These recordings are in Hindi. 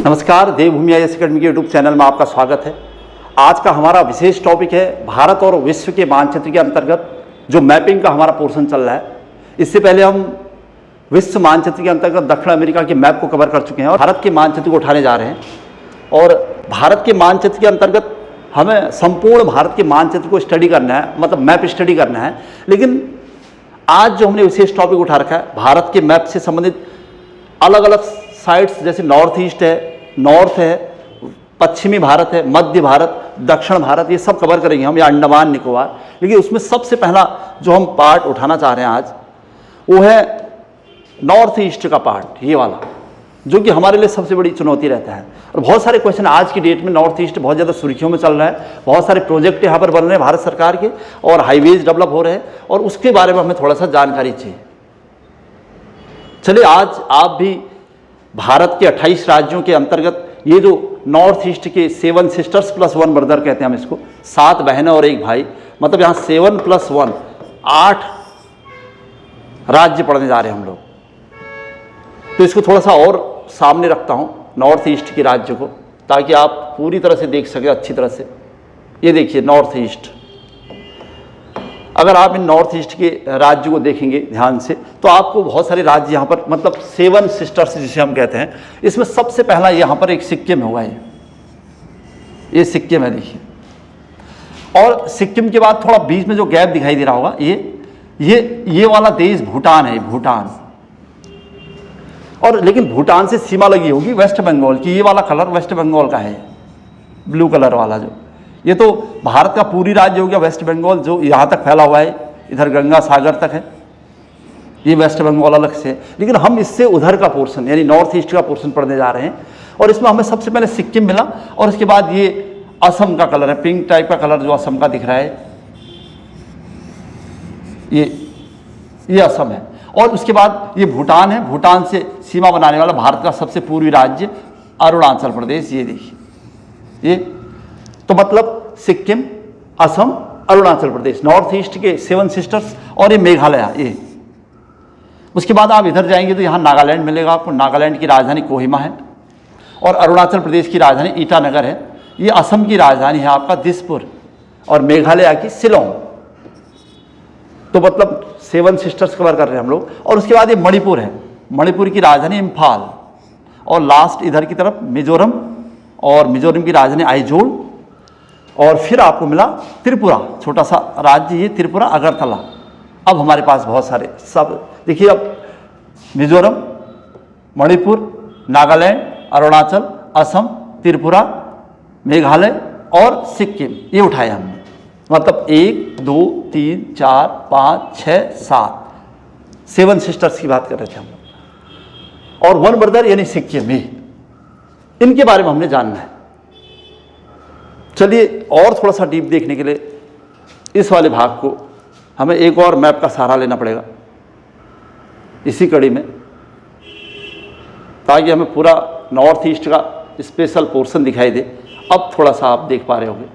नमस्कार, देवभूमि आईएएस अकेडमी के यूट्यूब चैनल में आपका स्वागत है। आज का हमारा विशेष टॉपिक है भारत और विश्व के मानचित्र के अंतर्गत जो मैपिंग का हमारा पोर्शन चल रहा है। इससे पहले हम विश्व मानचित्र के अंतर्गत दक्षिण अमेरिका के मैप को कवर कर चुके हैं और भारत के मानचित्र को उठाने जा रहे हैं। और भारत के मानचित्र के अंतर्गत हमें संपूर्ण भारत के मानचित्र को स्टडी करना है, मतलब मैप स्टडी करना है। लेकिन आज जो हमने विशेष टॉपिक उठा रखा है भारत के मैप से संबंधित अलग अलग साइट्स, जैसे नॉर्थ ईस्ट है, नॉर्थ है, पश्चिमी भारत है, मध्य भारत, दक्षिण भारत, ये सब कवर करेंगे हम, या अंडमान निकोबार। लेकिन उसमें सबसे पहला जो हम पार्ट उठाना चाह रहे हैं आज, वो है नॉर्थ ईस्ट का पार्ट, ये वाला, जो कि हमारे लिए सबसे बड़ी चुनौती रहता है। और बहुत सारे क्वेश्चन आज की डेट में नॉर्थ ईस्ट बहुत ज़्यादा सुर्खियों में चल रहा है। बहुत सारे प्रोजेक्ट यहाँ पर बन रहे हैं भारत सरकार के, और हाईवेज डेवलप हो रहे हैं, और उसके बारे में हमें थोड़ा सा जानकारी चाहिए। चलिए, आज आप भी भारत के 28 राज्यों के अंतर्गत ये जो नॉर्थ ईस्ट के 7 सिस्टर्स प्लस 1 ब्रदर कहते हैं हम इसको, 7 बहनें और 1 भाई, मतलब यहाँ 7 + 1 8 राज्य पढ़ने जा रहे हैं हम लोग। तो इसको थोड़ा सा और सामने रखता हूँ, नॉर्थ ईस्ट के राज्य को, ताकि आप पूरी तरह से देख सकें अच्छी तरह से। ये देखिए नॉर्थ ईस्ट, अगर आप इन नॉर्थ ईस्ट के राज्य को देखेंगे ध्यान से, तो आपको बहुत सारे राज्य यहाँ पर, मतलब 7 सिस्टर्स जिसे हम कहते हैं, इसमें सबसे पहला यहाँ पर एक सिक्किम होगा। ये सिक्किम है, देखिए। और सिक्किम के बाद थोड़ा बीच में जो गैप दिखाई दे रहा होगा, ये वाला देश भूटान है, भूटान। और लेकिन भूटान से सीमा लगी होगी वेस्ट बंगाल की। ये वाला कलर वेस्ट बंगाल का है, ब्लू कलर वाला जो, ये तो भारत का पूरी राज्य हो गया वेस्ट बंगाल, जो यहाँ तक फैला हुआ है, इधर गंगा सागर तक है, ये वेस्ट बंगाल अलग से। लेकिन हम इससे उधर का पोर्शन, यानी नॉर्थ ईस्ट का पोर्शन पढ़ने जा रहे हैं। और इसमें हमें सबसे पहले सिक्किम मिला, और उसके बाद ये असम का कलर है, पिंक टाइप का कलर जो असम का दिख रहा है, ये असम है। और उसके बाद ये भूटान है, भूटान से सीमा बनाने वाला भारत का सबसे पूर्वी राज्य अरुणाचल प्रदेश। ये देखिए, ये तो मतलब सिक्किम, असम, अरुणाचल प्रदेश, नॉर्थ ईस्ट के 7 सिस्टर्स, और ये मेघालय। ये उसके बाद आप इधर जाएंगे तो यहाँ नागालैंड मिलेगा आपको। नागालैंड की राजधानी कोहिमा है, और अरुणाचल प्रदेश की राजधानी ईटानगर है। ये असम की राजधानी है आपका दिसपुर, और मेघालय की शिलोंग। तो मतलब 7 सिस्टर्स कवर कर रहे हैं हम लोग। और उसके बाद ये मणिपुर है, मणिपुर की राजधानी इम्फाल, और लास्ट इधर की तरफ मिजोरम, और मिजोरम की राजधानी आइजोल। और फिर आपको मिला त्रिपुरा, छोटा सा राज्य ये त्रिपुरा, अगरतला। अब हमारे पास बहुत सारे सब देखिए, अब मिजोरम, मणिपुर, नागालैंड, अरुणाचल, असम, त्रिपुरा, मेघालय और सिक्किम, ये उठाया हमने। मतलब 1 2 3 4 5 6 7 सिस्टर्स की बात कर रहे थे हम लोग। और 1 ब्रदर यानी सिक्किम, इनके बारे में हमने जानना है। चलिए, और थोड़ा सा डीप देखने के लिए इस वाले भाग को हमें एक और मैप का सहारा लेना पड़ेगा इसी कड़ी में, ताकि हमें पूरा नॉर्थ ईस्ट का स्पेशल पोर्शन दिखाई दे। अब थोड़ा सा आप देख पा रहे होंगे,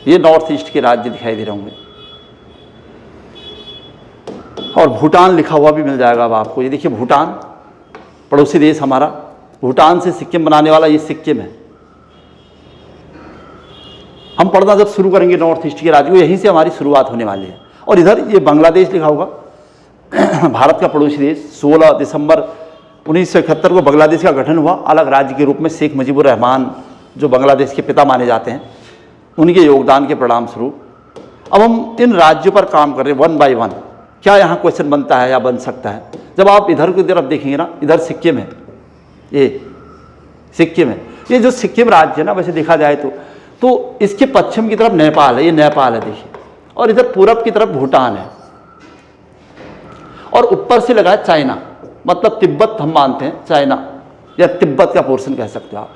ये नॉर्थ ईस्ट के राज्य दिखाई दे रहे होंगे, और भूटान लिखा हुआ भी मिल जाएगा अब आपको। ये देखिए भूटान, पड़ोसी देश हमारा। भूटान से सिक्किम बनाने वाला ये सिक्किम है। हम पढ़ना जब शुरू करेंगे नॉर्थ ईस्ट के राज्य को, यहीं से हमारी शुरुआत होने वाली है। और इधर ये बांग्लादेश लिखा होगा, भारत का पड़ोसी देश। 16 दिसंबर 1971 को बांग्लादेश का गठन हुआ अलग राज्य के रूप में। शेख मुजीबुर रहमान, जो बांग्लादेश के पिता माने जाते हैं, उनके योगदान के परिणाम स्वरूप अब हम इन राज्यों पर काम कर रहे हैं 1 बाय 1। क्या यहाँ क्वेश्चन बनता है या बन सकता है? जब आप इधर की तरफ देखेंगे ना, इधर सिक्किम है, ये सिक्किम है। ये जो सिक्किम राज्य है ना, वैसे देखा जाए तो इसके पश्चिम की तरफ नेपाल है, ये नेपाल है देखिए, और इधर पूरब की तरफ भूटान है, और ऊपर से लगा है चाइना, मतलब तिब्बत हम मानते हैं, चाइना या तिब्बत का पोर्शन कह सकते हो आप।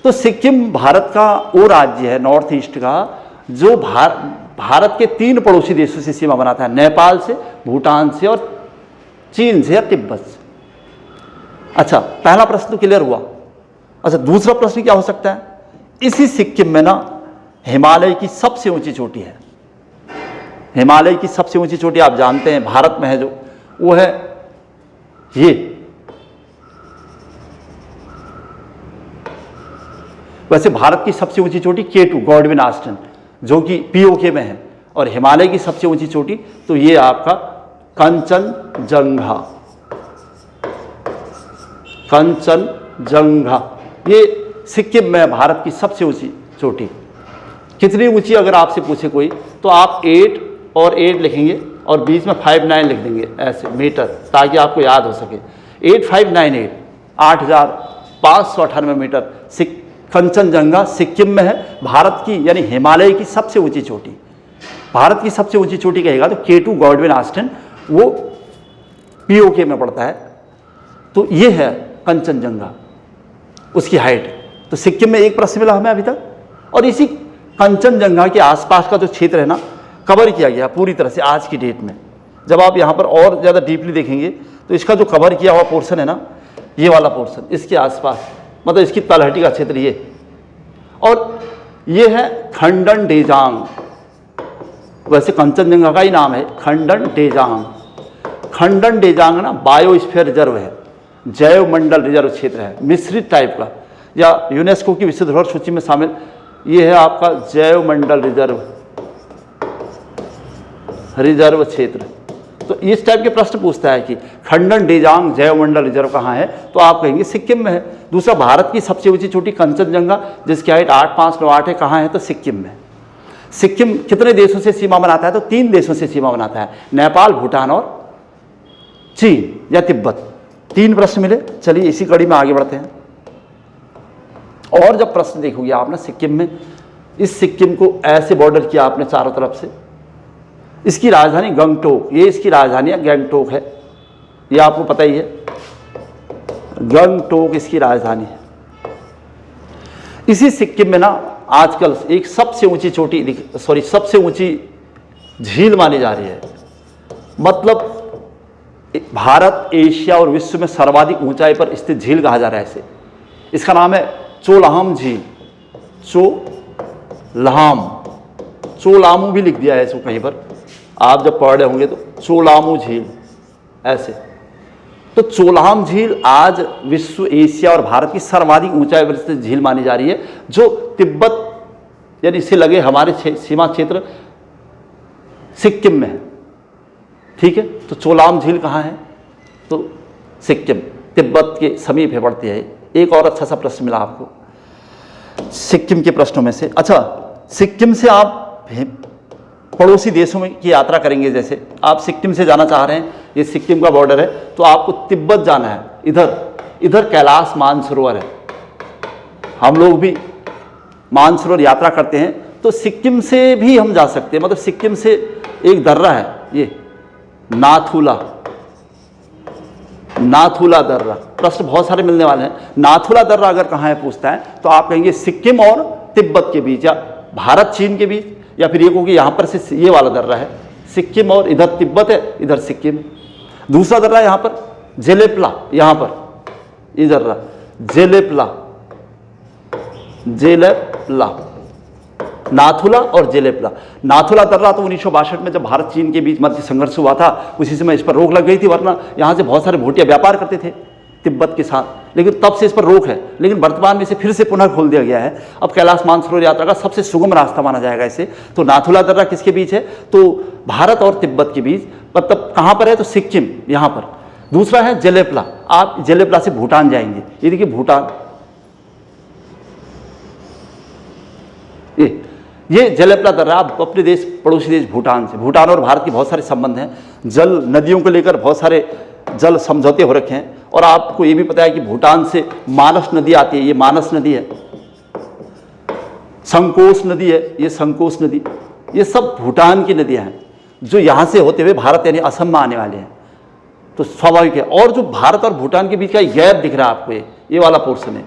तो सिक्किम भारत का वो राज्य है नॉर्थ ईस्ट का, जो भारत के 3 पड़ोसी देशों से सीमा बनाता है, नेपाल से, भूटान से, और चीन से या तिब्बत से। अच्छा, पहला प्रश्न तो क्लियर हुआ। अच्छा, दूसरा प्रश्न क्या हो सकता है? इसी सिक्किम में ना हिमालय की सबसे ऊंची चोटी है। हिमालय की सबसे ऊंची चोटी आप जानते हैं भारत में है जो, वो है ये वैसे भारत की सबसे ऊंची चोटी K2 गॉडविन आस्टन जो कि POK में है, और हिमालय की सबसे ऊंची चोटी तो ये आपका कंचनजंगा, कंचनजंगा ये सिक्किम में भारत की सबसे ऊंची चोटी। कितनी ऊंची अगर आपसे पूछे कोई तो आप 8 और 8 लिखेंगे और बीच में 59 लिख देंगे ऐसे मीटर, ताकि आपको याद हो सके। 8598 8598 मीटर कंचनजंगा सिक्किम में है, भारत की यानी हिमालय की सबसे ऊंची चोटी। भारत की सबसे ऊंची चोटी कहेगा तो K2 गॉडविन आस्टन, वो POK में पड़ता है। तो ये है कंचनजंगा, उसकी हाइट। तो सिक्किम में एक प्रश्न मिला हमें अभी तक, और इसी कंचनजंगा के आसपास का जो क्षेत्र है ना कवर किया गया पूरी तरह से आज की डेट में। जब आप यहाँ पर और ज़्यादा डीपली देखेंगे तो इसका जो कवर किया हुआ पोर्शन है ना, ये वाला पोर्शन, इसके आसपास मतलब इसकी तलहटी का क्षेत्र ये, और ये है खंडन डेजांग। वैसे कंचनजंगा का ही नाम है खंडन डेजांग। खंडन डेजांग ना बायोस्फीयर रिजर्व है, जैव मंडल रिजर्व क्षेत्र है, मिश्रित टाइप का, या यूनेस्को की विश्व धरोहर सूची में शामिल। ये है आपका जैव मंडल रिजर्व क्षेत्र। तो इस टाइप के प्रश्न पूछता है कि खंडन डेजांग जैव मंडल रिजर्व कहाँ है, तो आप कहेंगे सिक्किम में है। दूसरा, भारत की सबसे ऊंची चोटी कंचनजंगा जिसकी हाइट 8598 है, कहाँ है तो सिक्किम में। सिक्किम कितने देशों से सीमा बनाता है तो 3 देशों से सीमा बनाता है, नेपाल, भूटान और चीन या तिब्बत। 3 प्रश्न मिले। चलिए इसी कड़ी में आगे बढ़ते हैं। और जब प्रश्न देखोगे आप ना सिक्किम में, इस सिक्किम को ऐसे बॉर्डर किया आपने चारों तरफ से। इसकी राजधानी गंगटोक, ये इसकी राजधानी गंगटोक है, ये आपको पता ही है, गंगटोक इसकी राजधानी है। इसी सिक्किम में ना आजकल एक सबसे ऊंची चोटी सबसे ऊंची झील मानी जा रही है। मतलब भारत, एशिया और विश्व में सर्वाधिक ऊंचाई पर स्थित झील कहा जा रहा है इसे। इसका नाम है चोलाम झील, चोलामू भी लिख दिया है इसको कहीं पर, आप जब पढ़ रहे होंगे तो चोलामू झील ऐसे। तो चोलाम झील आज विश्व, एशिया और भारत की सर्वाधिक ऊंचाई पर स्थित झील मानी जा रही है, जो तिब्बत यानी इससे लगे हमारे सीमा क्षेत्र सिक्किम में है। ठीक है, तो चोलाम झील कहाँ है तो सिक्किम, तिब्बत के समीप है पड़ती है। एक और अच्छा सा प्रश्न मिला आपको सिक्किम के प्रश्नों में से। अच्छा, सिक्किम से आप पड़ोसी देशों में की यात्रा करेंगे, जैसे आप सिक्किम से जाना चाह रहे हैं, ये सिक्किम का बॉर्डर है, तो आपको तिब्बत जाना है। इधर कैलाश मानसरोवर है, हम लोग भी मानसरोवर यात्रा करते हैं, तो सिक्किम से भी हम जा सकते हैं। मतलब सिक्किम से एक दर्रा है, ये नाथुला दर्रा। प्रश्न बहुत सारे मिलने वाले हैं। नाथुला दर्रा अगर कहाँ है पूछता है तो आप कहेंगे सिक्किम और तिब्बत के बीच, या भारत चीन के बीच, या फिर ये कहोगे यहाँ पर से ये वाला दर्रा है सिक्किम और इधर तिब्बत है, इधर सिक्किम। दूसरा दर्रा यहाँ पर जेलेपला, यहाँ पर ये दर्रा जेलेपला, नाथुला और जेलेपला। नाथुला दर्रा तो 1962 में जब भारत चीन के बीच मध्य संघर्ष हुआ था, उसी समय इस पर रोक लग गई थी, वरना यहाँ से बहुत सारे भूटिया व्यापार करते थे तिब्बत के साथ, लेकिन तब से इस पर रोक है। लेकिन वर्तमान में इसे फिर से पुनः खोल दिया गया है। अब कैलाश मानसरोवर यात्रा का सबसे सुगम रास्ता माना जाएगा इसे। तो नाथुला दर्रा किसके बीच है तो भारत और तिब्बत के बीच। मतलब कहाँ पर है तो सिक्किम, यहाँ पर। दूसरा है जेलेपला, आप जेलेपला से भूटान जाएंगे, ये देखिए भूटान, ये जेलेपला दर्रा। आप अपने देश, पड़ोसी देश भूटान से, भूटान और भारत के बहुत सारे संबंध हैं, जल नदियों को लेकर बहुत सारे जल समझौते हो रखे हैं। और आपको ये भी पता है कि भूटान से मानस नदी आती है, ये मानस नदी है, संकोश नदी है, ये संकोश नदी, ये सब भूटान की नदियां हैं जो यहाँ से होते हुए भारत यानी असम में आने वाले हैं। तो स्वाभाविक है। और जो भारत और भूटान के बीच का गैप दिख रहा है आपको, ये वाला पोर्शन है,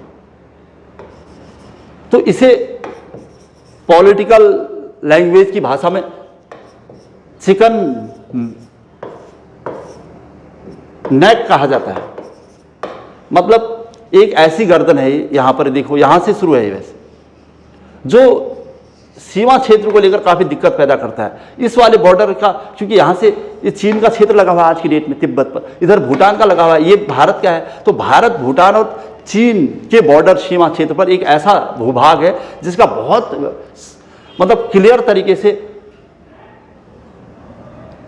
तो इसे पॉलिटिकल लैंग्वेज की भाषा में चिकन नेक कहा जाता है। मतलब एक ऐसी गर्दन है, यहाँ पर देखो, यहाँ से शुरू है वैसे, जो सीमा क्षेत्र को लेकर काफ़ी दिक्कत पैदा करता है। इस वाले बॉर्डर का, क्योंकि यहाँ से ये चीन का क्षेत्र लगा हुआ है आज की डेट में तिब्बत पर, इधर भूटान का लगा हुआ है, ये भारत का है। तो भारत, भूटान और चीन के बॉर्डर सीमा क्षेत्र पर एक ऐसा भूभाग है जिसका बहुत मतलब क्लियर तरीके से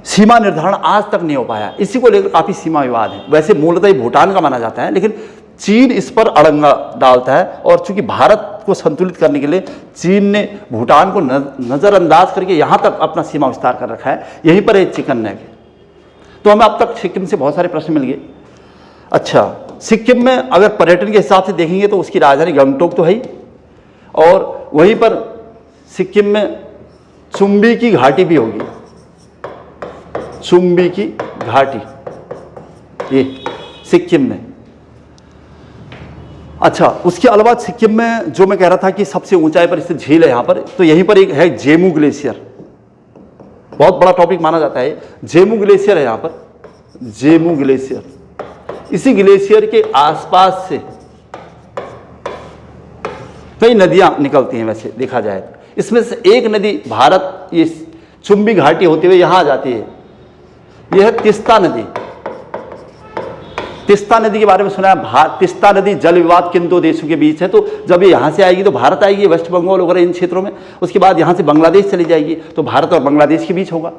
सीमा निर्धारण आज तक नहीं हो पाया। इसी को लेकर काफी सीमा विवाद है। वैसे मूलतः भूटान का माना जाता है, लेकिन चीन इस पर अड़ंगा डालता है, और चूंकि भारत को संतुलित करने के लिए चीन ने भूटान को नजरअंदाज करके यहां तक अपना सीमा विस्तार कर रखा है। यहीं पर एक चिकन नेक है। तो हमें अब तक सिक्किम से बहुत सारे प्रश्न मिल गए। अच्छा, सिक्किम में अगर पर्यटन के हिसाब से देखेंगे तो उसकी राजधानी गंगटोक तो है ही, और वहीं पर सिक्किम में चुम्बी की घाटी भी होगी, चुम्बी की घाटी, ये सिक्किम में। अच्छा, उसके अलावा सिक्किम में जो मैं कह रहा था कि सबसे ऊंचाई पर स्थित झील है यहाँ पर, तो यहीं पर एक है जेमू ग्लेशियर, बहुत बड़ा टॉपिक माना जाता है। जेमू ग्लेशियर है यहाँ पर, जेमू ग्लेशियर। इसी ग्लेशियर के आसपास से कई नदियां निकलती हैं वैसे देखा जाए तो। इसमें से एक नदी भारत ये चुम्बी घाटी होते हुए यहां आ जाती है, यह है तिस्ता नदी। तिस्ता नदी के बारे में सुना है? तिस्ता नदी जल विवाद किन दो देशों के बीच है, तो जब ये यहां से आएगी तो भारत आएगी, वेस्ट बंगाल वगैरह इन क्षेत्रों में, उसके बाद यहां से बांग्लादेश चली जाएगी तो भारत और बांग्लादेश के बीच होगा।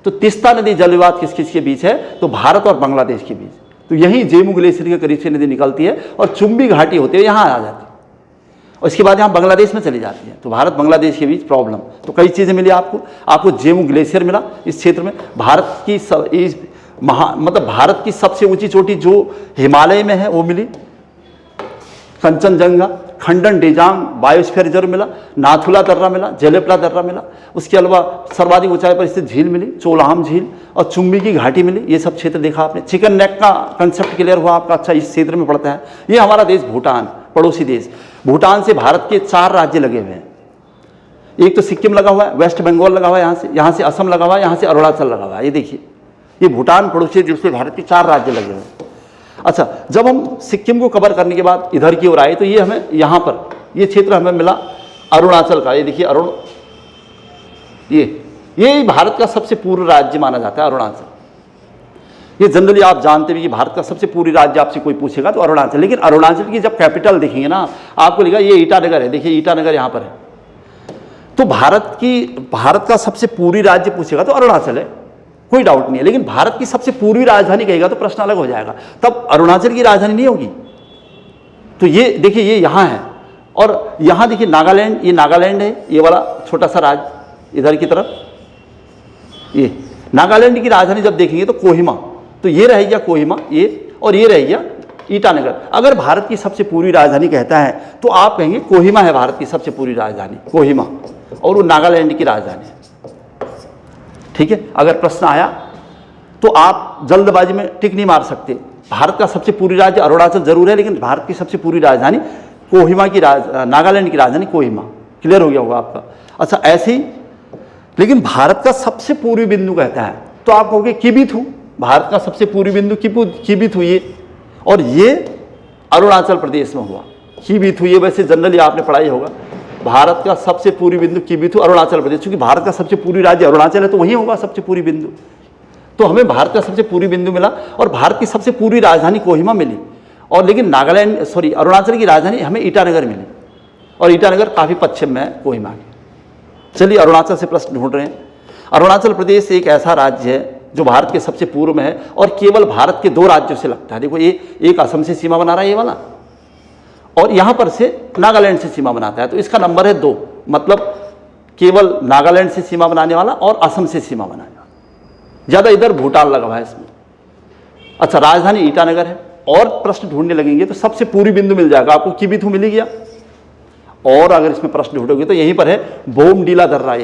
तो तिस्ता नदी जल विवाद किस किस के बीच है, तो भारत और बांग्लादेश के बीच। तो यही जेमू ग्लेशियर के करीब से नदी निकलती है और चुम्बी घाटी होते हुए यहाँ आ जाती है, और इसके बाद यहाँ बांग्लादेश में चली जाती है। तो भारत बांग्लादेश के बीच प्रॉब्लम, तो कई चीज़ें मिली आपको जेमू ग्लेशियर मिला इस क्षेत्र में। भारत की मतलब भारत की सबसे ऊंची चोटी जो हिमालय में है वो मिली, कंचनजंगा, खंडन डेजांग बायोस्फीयर रिजर्व मिला, नाथुला दर्रा मिला, जेलेपला दर्रा मिला। उसके अलावा सर्वाधिक ऊंचाई पर स्थित झील मिली, चोलाहम झील, और चुम्बी की घाटी मिली। ये सब क्षेत्र देखा आपने। चिकन नेक का कंसेप्ट क्लियर हुआ आपका? अच्छा, इस क्षेत्र में पड़ता है। ये हमारा देश भूटान, पड़ोसी देश। भूटान से भारत के 4 राज्य लगे हुए हैं। एक तो सिक्किम लगा हुआ है, वेस्ट बंगाल लगा हुआ है, यहाँ से असम लगा हुआ है, यहाँ से अरुणाचल लगा हुआ है। ये देखिए, ये भूटान पड़ोसी देश से भारत के 4 राज्य लगे हुए हैं। अच्छा, जब हम सिक्किम को कवर करने के बाद इधर की ओर आए तो ये हमें यहाँ पर ये क्षेत्र हमें मिला अरुणाचल का। ये देखिए ये भारत का सबसे पूर्व राज्य माना जाता है अरुणाचल। ये जनरली आप जानते हैं कि भारत का सबसे पूर्वी राज्य आपसे कोई पूछेगा तो अरुणाचल। लेकिन अरुणाचल की जब कैपिटल देखेंगे ना, आपको लगेगा ये ईटानगर है। देखिए ईटानगर यहाँ पर है। तो भारत का सबसे पूर्वी राज्य पूछेगा तो अरुणाचल है, कोई डाउट नहीं है। लेकिन भारत की सबसे पूर्वी राजधानी कहेगा तो प्रश्न अलग हो जाएगा, तब अरुणाचल की राजधानी नहीं होगी। तो ये देखिए, ये यहाँ है, और यहाँ देखिए नागालैंड, ये नागालैंड है, ये वाला छोटा सा राज्य इधर की तरफ। ये नागालैंड की राजधानी जब देखेंगे तो कोहिमा, तो ये रह गया कोहिमा, ये, और ये रह गया ईटानगर। अगर भारत की सबसे पूर्वी राजधानी कहता है तो आप कहेंगे कोहिमा है भारत की सबसे पूर्वी राजधानी, कोहिमा, और वो नागालैंड की राजधानी है। ठीक है, अगर प्रश्न आया तो आप जल्दबाजी में टिक नहीं मार सकते। भारत का सबसे पूर्वी राज्य अरुणाचल जरूर है, लेकिन भारत की सबसे पूर्वी राजधानी कोहिमा की नागालैंड की राजधानी कोहिमा। क्लियर हो गया होगा आपका? अच्छा, ऐसे ही लेकिन भारत का सबसे पूर्वी बिंदु कहता है तो आप कहोगे किबिथु। भारत का सबसे पूर्वी बिंदु किबिथु ये, और ये अरुणाचल प्रदेश में हुआ किबिथु। ये वैसे जनरली आपने पढ़ा ही होगा, भारत का सबसे पूर्वी बिंदु किबिथु अरुणाचल प्रदेश। क्योंकि भारत का सबसे पूर्वी राज्य अरुणाचल है तो वही होगा सबसे पूर्वी बिंदु। तो हमें भारत का सबसे पूर्वी बिंदु मिला, और भारत की सबसे पूर्वी राजधानी कोहिमा मिली, और लेकिन अरुणाचल की राजधानी हमें ईटानगर मिली, और ईटानगर काफ़ी पश्चिम में है कोहिमा के। चलिए, अरुणाचल से प्रश्न ढूंढ रहे हैं। अरुणाचल प्रदेश एक ऐसा राज्य है जो भारत के सबसे पूर्व में है, और केवल भारत के 2 राज्यों से लगता है। देखो, ये एक असम से सीमा बना रहा है ये वाला, और यहाँ पर से नागालैंड से सीमा बनाता है। तो इसका नंबर है 2, मतलब केवल नागालैंड से सीमा बनाने वाला और असम से सीमा बनाने वाला। ज़्यादा इधर भूटान लगा हुआ है इसमें। अच्छा, राजधानी ईटानगर है। और प्रश्न ढूंढने लगेंगे तो सबसे पूर्वी बिंदु मिल जाएगा आपको, किबिथु मिल गया। और अगर इसमें प्रश्न ढूंढोगे तो यहीं पर है बोमडीला दर्रा,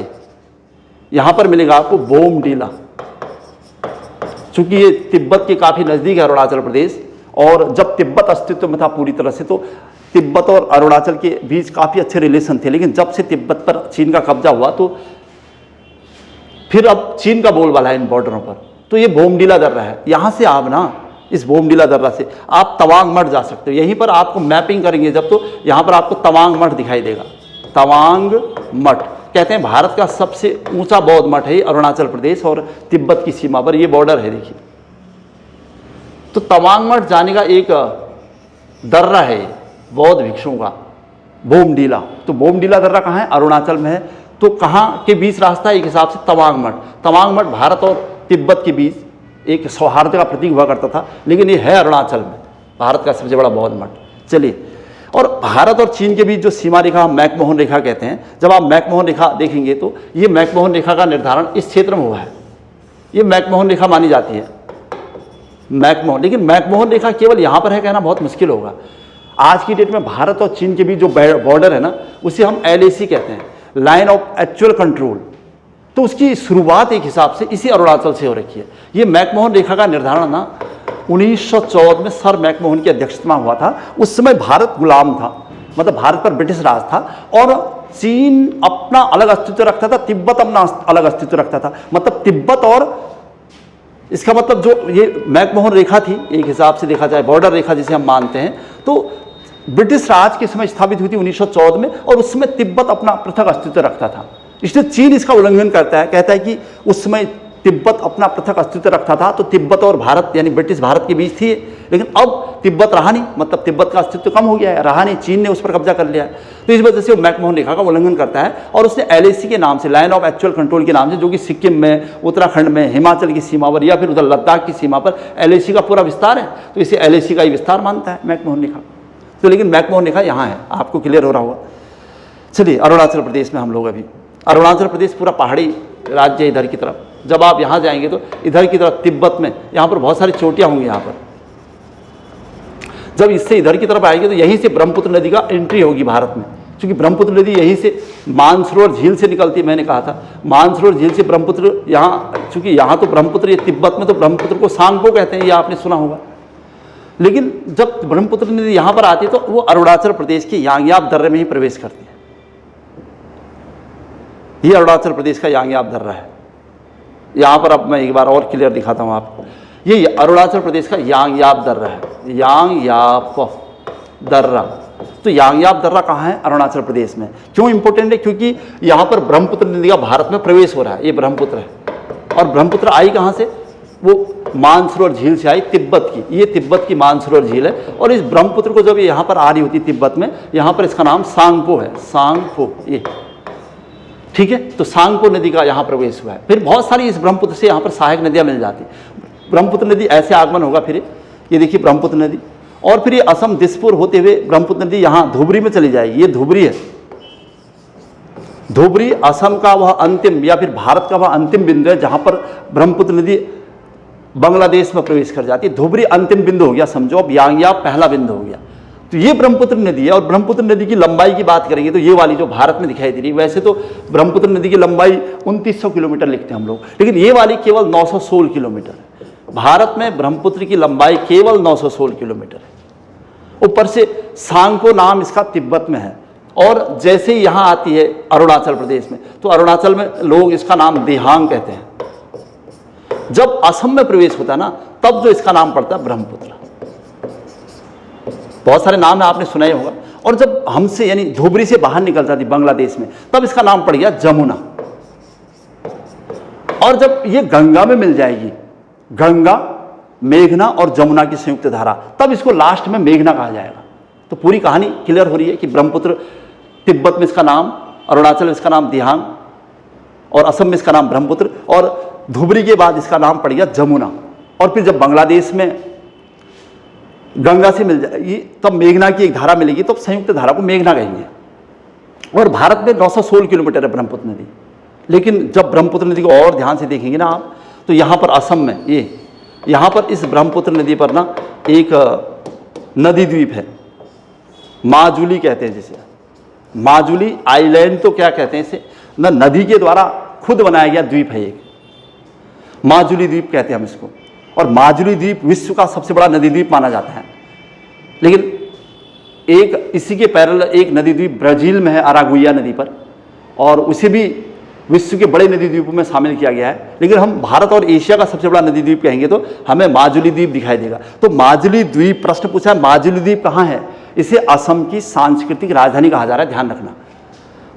यहाँ पर मिलेगा आपको बोमडीला। चूंकि ये तिब्बत के काफ़ी नज़दीक है अरुणाचल प्रदेश, और जब तिब्बत अस्तित्व में था पूरी तरह से तो तिब्बत और अरुणाचल के बीच काफ़ी अच्छे रिलेशन थे। लेकिन जब से तिब्बत पर चीन का कब्जा हुआ तो फिर अब चीन का बोलबाला है इन बॉर्डरों पर। तो ये बोमडीला दर्रा है। यहाँ से आप ना, इस बोमडीला दर्रा से आप तवांग मठ जा सकते हो। यहीं पर आपको मैपिंग करेंगे जब, तो यहाँ पर आपको तवांग मठ दिखाई देगा। तवांग मठ कहते हैं भारत का सबसे ऊंचा बौद्ध मठ है, अरुणाचल प्रदेश और तिब्बत की सीमा पर ये बॉर्डर है। देखिए, तो तवांग मठ जाने का एक दर्रा है ये बौद्ध भिक्षुओं का, बोमडीला। तो बोमडीला दर्रा कहाँ है? अरुणाचल में है। तो कहाँ के बीच रास्ता है? एक हिसाब से तवांग मठ। तवांग मठ भारत और तिब्बत के बीच एक सौहार्द का प्रतीक हुआ करता था, लेकिन ये है अरुणाचल में, भारत का सबसे बड़ा बौद्ध मठ। चलिए, और भारत और चीन के बीच जो सीमा रेखा हम मैकमोहन रेखा कहते हैं, जब आप मैकमोहन रेखा देखेंगे तो ये मैकमोहन रेखा का निर्धारण इस क्षेत्र में हुआ है। ये मैकमोहन रेखा मानी जाती है, मैकमोहन। लेकिन मैकमोहन रेखा केवल यहाँ पर है कहना बहुत मुश्किल होगा। आज की डेट में भारत और चीन के बीच जो बॉर्डर है ना, उसे हम LAC कहते हैं, लाइन ऑफ एक्चुअल कंट्रोल। तो उसकी शुरुआत एक हिसाब से इसी अरुणाचल से हो रखी है। ये मैकमोहन रेखा का निर्धारण ना 1914 में सर मैकमोहन की अध्यक्षता में हुआ था। उस समय भारत गुलाम था, मतलब भारत पर ब्रिटिश राज था, और चीन अपना अलग अस्तित्व रखता था, तिब्बत अपना अलग अस्तित्व रखता था। मतलब तिब्बत, और इसका मतलब जो ये मैकमोहन रेखा थी, एक हिसाब से देखा जाए बॉर्डर रेखा जिसे हम मानते हैं, तो ब्रिटिश राज के समय स्थापित हुई थी 1914 में, और उस समय तिब्बत अपना पृथक अस्तित्व रखता था। इसलिए चीन इसका उल्लंघन करता है, कहता है कि उस समय तिब्बत अपना पृथक अस्तित्व रखता था, तो तिब्बत और भारत यानी ब्रिटिश भारत के बीच थी। लेकिन अब तिब्बत रहा नहीं, मतलब तिब्बत का अस्तित्व कम हो गया है, रहा नहीं, चीन ने उस पर कब्जा कर लिया है। तो इस वजह से वो मैकमोहन रेखा का उल्लंघन करता है, और उसने LAC के नाम से, लाइन ऑफ एक्चुअल कंट्रोल के नाम से, जो कि सिक्किम में, उत्तराखंड में, हिमाचल की सीमा पर या फिर उधर लद्दाख की सीमा पर LAC का पूरा विस्तार है, तो इसे LAC का ही विस्तार मानता है मैकमोहन रेखा। तो लेकिन मैकमोहन रेखा यहाँ है, आपको क्लियर हो रहा होगा। चलिए, अरुणाचल प्रदेश में हम लोग अभी, अरुणाचल प्रदेश पूरा पहाड़ी राज्य है इधर की तरफ। जब आप यहाँ जाएंगे तो इधर की तरफ तिब्बत में यहाँ पर बहुत सारी चोटियाँ होंगी। यहाँ पर जब इससे इधर की तरफ आएगी तो यहीं से ब्रह्मपुत्र नदी का एंट्री होगी भारत में, क्योंकि ब्रह्मपुत्र नदी यहीं से मानसरोवर झील से निकलती है। मैंने कहा था मानसरोवर झील से ब्रह्मपुत्र, यहाँ चूँकि यहाँ तो ब्रह्मपुत्र, ये तिब्बत में तो ब्रह्मपुत्र को सांगपो कहते हैं, ये आपने सुना होगा। लेकिन जब ब्रह्मपुत्र नदी यहाँ पर आती है तो वो अरुणाचल प्रदेश के यांग्याप दर्रे में ही प्रवेश करती है। ये अरुणाचल प्रदेश का यांग्याप दर्रा है। यहाँ पर अब मैं एक बार और क्लियर दिखाता हूँ आपको। ये अरुणाचल प्रदेश का यांग्याप दर्रा है, यांग्याप दर्रा। तो यांग्याप दर्रा कहाँ है? अरुणाचल प्रदेश में। क्यों इंपॉर्टेंट है? क्योंकि यहाँ पर ब्रह्मपुत्र नदी का भारत में प्रवेश हो रहा है। ये ब्रह्मपुत्र है, और ब्रह्मपुत्र आई कहाँ से? वो मानसरोवर झील से आई, तिब्बत की। ये तिब्बत की मानसरोवर झील है, और इस ब्रह्मपुत्र को जब ये यहाँ पर आ रही होती तिब्बत में, यहाँ पर इसका नाम सांगपो है, सांगपो। ये ठीक है, तो सांगपो नदी का यहाँ प्रवेश हुआ है। फिर बहुत सारी इस ब्रह्मपुत्र से यहाँ पर सहायक नदियाँ मिल जाती। ब्रह्मपुत्र नदी ऐसे आगमन होगा, फिर ये देखिए ब्रह्मपुत्र नदी, और फिर ये असम दिसपुर होते हुए ब्रह्मपुत्र नदी यहाँ धुबरी में चली जाएगी। ये धुबरी है, धुबरी असम का वह अंतिम या फिर भारत का वह अंतिम बिंदु है जहाँ पर ब्रह्मपुत्र नदी बांग्लादेश में प्रवेश कर जाती है। धुबरी अंतिम बिंदु हो गया, समझो। अब यांग्याप पहला बिंदु हो गया। तो ये ब्रह्मपुत्र नदी है, और ब्रह्मपुत्र नदी की लंबाई की बात करेंगे तो ये वाली जो भारत में दिखाई दे रही है, वैसे तो ब्रह्मपुत्र नदी की लंबाई 2900 किलोमीटर लिखते हैं हम लोग, लेकिन ये वाली केवल 916 किलोमीटर है। भारत में ब्रह्मपुत्र की लंबाई केवल 916 किलोमीटर है। ऊपर से सांगपो नाम इसका तिब्बत में है, और जैसे ही यहाँ आती है अरुणाचल प्रदेश में, तो अरुणाचल में लोग इसका नाम दिहांग कहते हैं। जब असम में प्रवेश होता है ना, तब जो इसका नाम पड़ता है ब्रह्मपुत्र। बहुत सारे नाम है, आपने सुना ही होगा। और जब हमसे यानी धुबरी से बाहर निकल जाती बांग्लादेश में, तब इसका नाम पड़ गया जमुना। और जब ये गंगा में मिल जाएगी, गंगा, मेघना और जमुना की संयुक्त धारा, तब इसको लास्ट में मेघना कहा जाएगा। तो पूरी कहानी क्लियर हो रही है कि ब्रह्मपुत्र, तिब्बत में इसका नाम, अरुणाचल में इसका नाम दिहांग, और असम में इसका नाम ब्रह्मपुत्र, और धुबरी के बाद इसका नाम पड़ गया जमुना। और फिर जब बांग्लादेश में गंगा से मिल जाएगी, तब मेघना की एक धारा मिलेगी, तो संयुक्त धारा को मेघना कहेंगे। और भारत में 916 किलोमीटर है ब्रह्मपुत्र नदी। लेकिन जब ब्रह्मपुत्र नदी को और ध्यान से देखेंगे ना आप, तो यहाँ पर असम में ये यहाँ पर इस ब्रह्मपुत्र नदी पर ना एक नदी द्वीप है, माजुली कहते हैं जिसे। माजुली आइलैंड तो क्या कहते हैं इसे, ना नदी के द्वारा खुद बनाया गया द्वीप है एक, माजुली द्वीप कहते हैं हम इसको। और माजुली द्वीप विश्व का सबसे बड़ा नदी द्वीप माना जाता है। लेकिन एक इसी के पैरेलल एक नदी द्वीप ब्राज़ील में है, अरागुइया नदी पर, और उसे भी विश्व के बड़े नदी द्वीपों में शामिल किया गया है। लेकिन हम भारत और एशिया का सबसे बड़ा नदी द्वीप कहेंगे तो हमें माजुली द्वीप दिखाई देगा। तो माजुली द्वीप, प्रश्न पूछा है माजुली द्वीप कहाँ है? इसे असम की सांस्कृतिक राजधानी कहा जा रहा है, ध्यान रखना।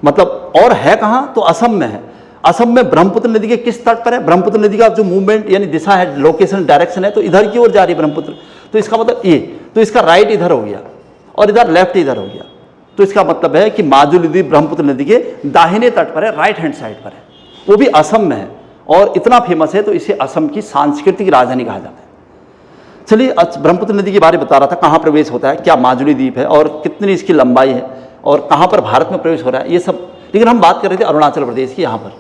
मतलब और है कहाँ? तो असम में है। असम में ब्रह्मपुत्र नदी के किस तट पर है? ब्रह्मपुत्र नदी का जो मूवमेंट यानी दिशा है, लोकेशन, डायरेक्शन है, तो इधर की ओर जा रही है ब्रह्मपुत्र। तो इसका मतलब ये, तो इसका राइट इधर हो गया। और इधर लेफ्ट इधर हो गया। तो इसका मतलब है कि माजुली द्वीप ब्रह्मपुत्र नदी के दाहिने तट पर है, राइट हैंड साइड पर है, वो भी असम में है और इतना फेमस है तो इसे असम की सांस्कृतिक राजधानी कहा जाता है। चलिए ब्रह्मपुत्र नदी के बारे में बता रहा था, कहाँ प्रवेश होता है, क्या माजुली द्वीप है और कितनी इसकी लंबाई है और कहाँ पर भारत में प्रवेश हो रहा है, ये सब। लेकिन हम बात कर रहे थे अरुणाचल प्रदेश की। यहाँ पर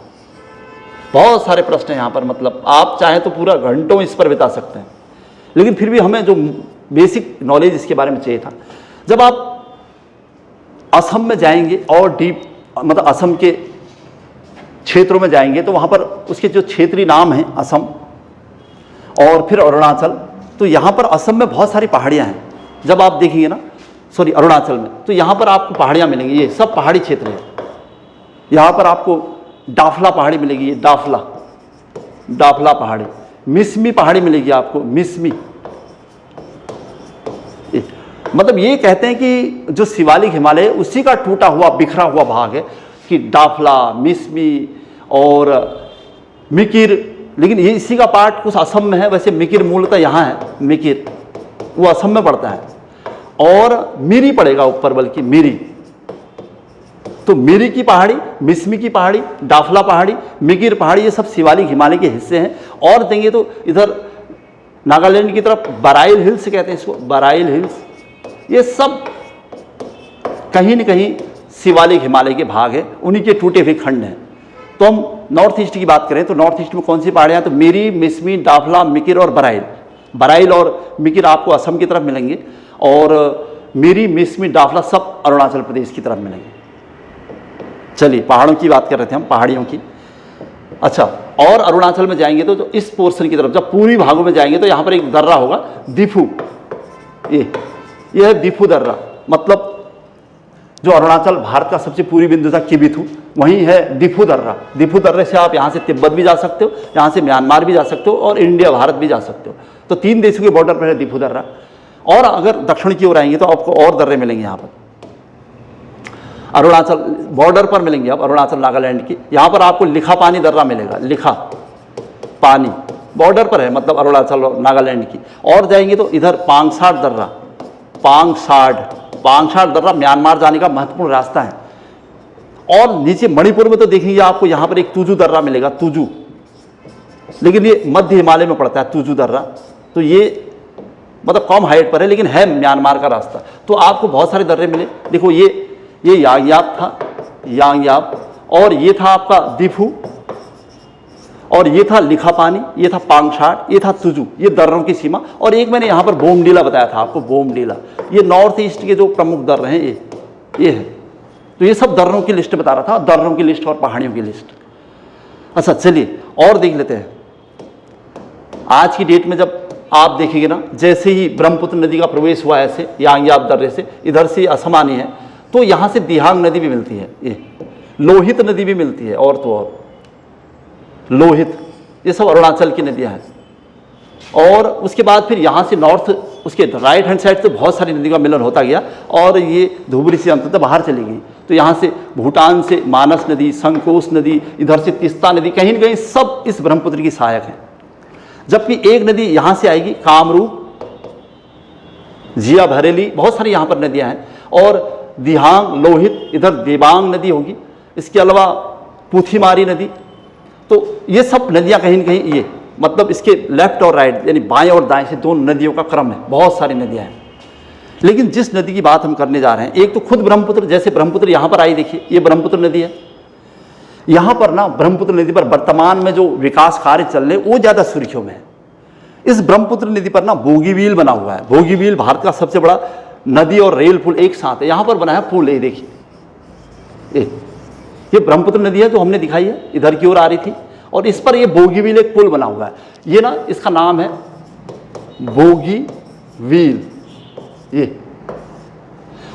बहुत सारे प्रश्न हैं यहाँ पर, मतलब आप चाहें तो पूरा घंटों इस पर बिता सकते हैं, लेकिन फिर भी हमें जो बेसिक नॉलेज इसके बारे में चाहिए था। जब आप असम में जाएंगे और डीप मतलब असम के क्षेत्रों में जाएंगे तो वहाँ पर उसके जो क्षेत्रीय नाम हैं असम और फिर अरुणाचल, तो यहाँ पर असम में बहुत सारी पहाड़ियाँ हैं। जब आप देखेंगे ना, सॉरी अरुणाचल में, तो यहाँ पर आपको पहाड़ियाँ मिलेंगी, ये सब पहाड़ी क्षेत्र है। यहाँ पर आपको डाफला पहाड़ी मिलेगी, ये डाफला पहाड़ी, मिसमी पहाड़ी मिलेगी आपको, मिसमी। मतलब ये कहते हैं कि जो शिवालिक हिमालय है उसी का टूटा हुआ बिखरा हुआ भाग है कि डाफला, मिसमी और मिकिर, लेकिन ये इसी का पार्ट कुछ असम में है। वैसे मिकिर मूलतः यहाँ है, मिकिर वो असम में पड़ता है और मिरी पड़ेगा ऊपर, बल्कि मिरी। तो मिरी की पहाड़ी, मिसमी की पहाड़ी, डाफला पहाड़ी, मिकिर पहाड़ी, ये सब शिवालिक हिमालय के हिस्से हैं। और देंगे तो इधर नागालैंड की तरफ बराइल हिल्स कहते हैं इसको, बराइल हिल्स, ये सब कहीं न कहीं शिवालिक हिमालय के भाग है, उन्हीं के टूटे हुए खंड हैं। तो हम नॉर्थ ईस्ट की बात करें तो नॉर्थ ईस्ट में कौन सी पहाड़ियाँ, तो मिरी, मिसमी, डाफला, मिकिर और बराइल। बराइल और मिकिर आपको असम की तरफ मिलेंगे और मिरी, मिसमी, डाफला सब अरुणाचल प्रदेश की तरफ मिलेंगे। चलिए पहाड़ों की बात कर रहे थे हम, पहाड़ियों की। अच्छा, और अरुणाचल में जाएंगे तो इस पोर्शन की तरफ जब पूर्वी भागों में जाएंगे तो यहाँ पर एक दर्रा होगा, दिफू, ये है दिफू दर्रा। मतलब जो अरुणाचल भारत का सबसे पूर्वी बिंदु था किबिथू, वहीं है दिफू दर्रा। दिफू दर्रे से आप यहाँ से तिब्बत भी जा सकते हो, यहाँ से म्यांमार भी जा सकते हो और इंडिया भारत भी जा सकते हो। तो 3 देशों के बॉर्डर पर है दिफू दर्रा। और अगर दक्षिण की ओर आएंगे तो आपको और दर्रे मिलेंगे यहाँ पर, अरुणाचल बॉर्डर पर मिलेंगे अब अरुणाचल नागालैंड की। यहाँ पर आपको लिखा पानी दर्रा मिलेगा, लिखा पानी बॉर्डर पर है, मतलब अरुणाचल और नागालैंड की। और जाएंगे तो इधर पांगसाड़ दर्रा, पांगसाड़ दर्रा म्यांमार जाने का महत्वपूर्ण रास्ता है। और नीचे मणिपुर में तो देखेंगे आपको यहाँ पर एक तुजू दर्रा मिलेगा, तुजू, लेकिन ये मध्य हिमालय में पड़ता है तुजू दर्रा। तो ये मतलब कम हाइट पर है लेकिन है म्यांमार का रास्ता। तो आपको बहुत सारे दर्रे मिले। देखो ये यांगयाप था, यांगयाप, और ये था आपका दिफू, और ये था लिखा पानी, ये था पांगसाड़, ये था तुजू, ये दर्रों की सीमा। और एक मैंने यहाँ पर बोमडीला बताया था आपको, बोमडीला, ये नॉर्थ ईस्ट के जो प्रमुख दर्रे हैं ये है। तो ये सब दर्रों की लिस्ट बता रहा था, दर्रों की लिस्ट और पहाड़ियों की लिस्ट। अच्छा चलिए और देख लेते हैं। आज की डेट में जब आप देखेंगे ना, जैसे ही ब्रह्मपुत्र नदी का प्रवेश हुआ ऐसे यांगयाप दर्रे से, इधर से असम आनी है तो यहाँ से दिहांग नदी भी मिलती है, ये लोहित नदी भी मिलती है, और तो और लोहित, ये सब अरुणाचल की नदियाँ हैं। और उसके बाद फिर यहाँ से नॉर्थ, उसके राइट हैंड साइड से बहुत सारी नदियों का मिलन होता गया और ये धुबरी से अंततः बाहर चली गई। तो यहाँ से भूटान से मानस नदी, संकोश नदी, इधर से तिस्ता नदी, कहीं न कहीं सब इस ब्रह्मपुत्र की सहायक हैं। जबकि एक नदी यहाँ से आएगी, कामरूप, जिया भरेली, बहुत सारी यहाँ पर नदियाँ हैं। और दिहांग, लोहित, इधर देबांग नदी होगी, इसके अलावा पुथीमारी नदी। तो ये सब नदियाँ कहीं न कहीं ये मतलब इसके लेफ्ट और राइट यानी बाएं और दाएं से 2 नदियों का क्रम है, बहुत सारी नदियाँ हैं। लेकिन जिस नदी की बात हम करने जा रहे हैं, एक तो खुद ब्रह्मपुत्र, जैसे ब्रह्मपुत्र यहाँ पर आई, देखिए ये ब्रह्मपुत्र नदी है। यहाँ पर ना ब्रह्मपुत्र नदी पर वर्तमान में जो विकास कार्य चल रहे वो ज़्यादा सुर्खियों में है। इस ब्रह्मपुत्र नदी पर ना बोगीबील बना हुआ है। बोगीबील भारत का सबसे बड़ा नदी और रेल पुल एक साथ है, यहाँ पर बना है पुल। ये देखिए, ये ब्रह्मपुत्र नदी है जो हमने दिखाई है, इधर की ओर आ रही थी, और इस पर ये बोगीबील एक पुल बना हुआ है। ये ना इसका नाम है बोगीबील, ये।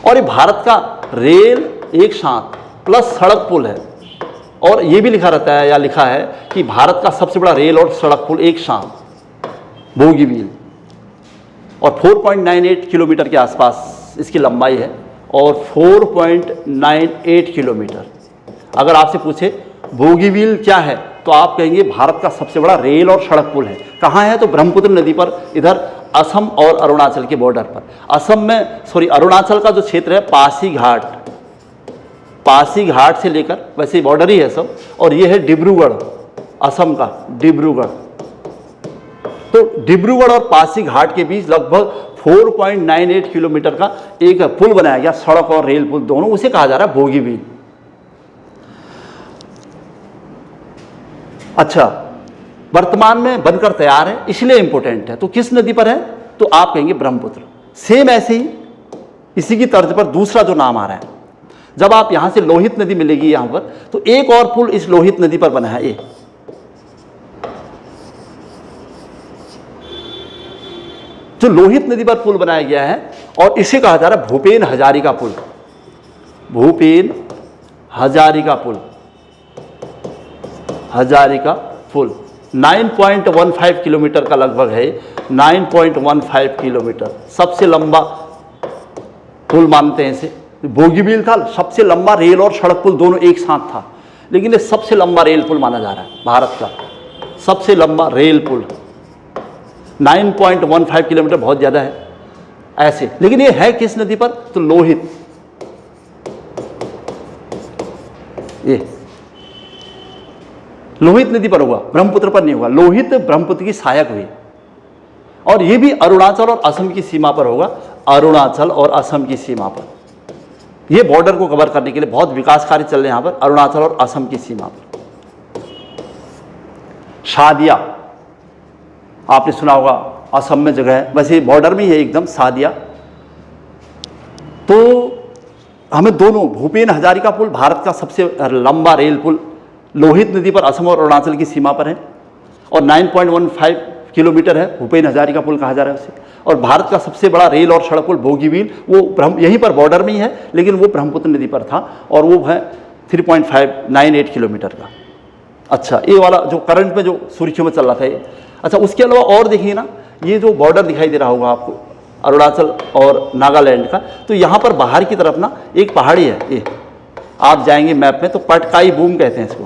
और ये भारत का रेल एक साथ प्लस सड़क पुल है। और ये भी लिखा रहता है या लिखा है कि भारत का सबसे बड़ा रेल और सड़क पुल एक साथ, बोगीबील। और 4.98 किलोमीटर के आसपास इसकी लंबाई है और 4.98 किलोमीटर। अगर आपसे पूछे बोगीबील क्या है तो आप कहेंगे भारत का सबसे बड़ा रेल और सड़क पुल है। कहाँ है? तो ब्रह्मपुत्र नदी पर, इधर असम और अरुणाचल के बॉर्डर पर। असम में अरुणाचल का जो क्षेत्र है पासीघाट से लेकर, वैसे बॉर्डर ही है सब, और ये है डिब्रूगढ़, असम का डिब्रूगढ़। तो डिब्रूगढ़ और पासीघाट के बीच लगभग 4.98 किलोमीटर का एक पुल बनाया गया, सड़क और रेल पुल दोनों, उसे कहा जा रहा है बोगीबील। अच्छा, वर्तमान में बनकर तैयार है, इसलिए इंपॉर्टेंट है। तो किस नदी पर है? तो आप कहेंगे ब्रह्मपुत्र। सेम ऐसे ही इसी की तर्ज पर दूसरा जो नाम आ रहा है, जब आप यहां से लोहित नदी मिलेगी यहां पर, तो एक और पुल इस लोहित नदी पर बना है। ये जो लोहित नदी पर पुल बनाया गया है, और इसे कहा जा रहा है भूपेन हजारिका पुल। भूपेन हजारिका पुल, हजारिका पुल 9.15 किलोमीटर का लगभग है। 9.15 किलोमीटर, सबसे लंबा पुल मानते हैं इसे। बोगीबील था सबसे लंबा रेल और सड़क पुल दोनों एक साथ था, लेकिन ये सबसे लंबा रेल पुल माना जा रहा है, भारत का सबसे लंबा रेल पुल। 9.15 किलोमीटर बहुत ज़्यादा है ऐसे, लेकिन ये है किस नदी पर? तो लोहित, ये लोहित नदी पर होगा, ब्रह्मपुत्र पर नहीं होगा। लोहित ब्रह्मपुत्र की सहायक हुई, और ये भी अरुणाचल और असम की सीमा पर होगा। अरुणाचल और असम की सीमा पर, ये बॉर्डर को कवर करने के लिए बहुत विकास कार्य चल रहे हैं यहाँ पर, अरुणाचल और असम की सीमा पर। शादिया आपने सुना होगा, असम में जगह है, वैसे बॉर्डर में ही है एकदम शादिया। तो हमें दोनों, भूपेन हजारिका पुल भारत का सबसे लंबा रेल पुल लोहित नदी पर असम और अरुणाचल की सीमा पर है, और 9.15 किलोमीटर है, भूपेन हजारिका पुल कहा जा रहा है उसे। और भारत का सबसे बड़ा रेल और सड़क पुल बोगीबील, वो यहीं पर बॉर्डर में ही है, लेकिन वो ब्रह्मपुत्र नदी पर था, और वो है 3.598 किलोमीटर का। अच्छा, ये वाला जो करंट में जो सुर्खियों में चल रहा था ये। अच्छा, उसके अलावा और देखिए ना, ये जो बॉर्डर दिखाई दे रहा होगा आपको अरुणाचल और नागालैंड का, तो यहाँ पर बाहर की तरफ ना एक पहाड़ी है, ये आप जाएंगे मैप में तो पटकाई बूम कहते हैं इसको,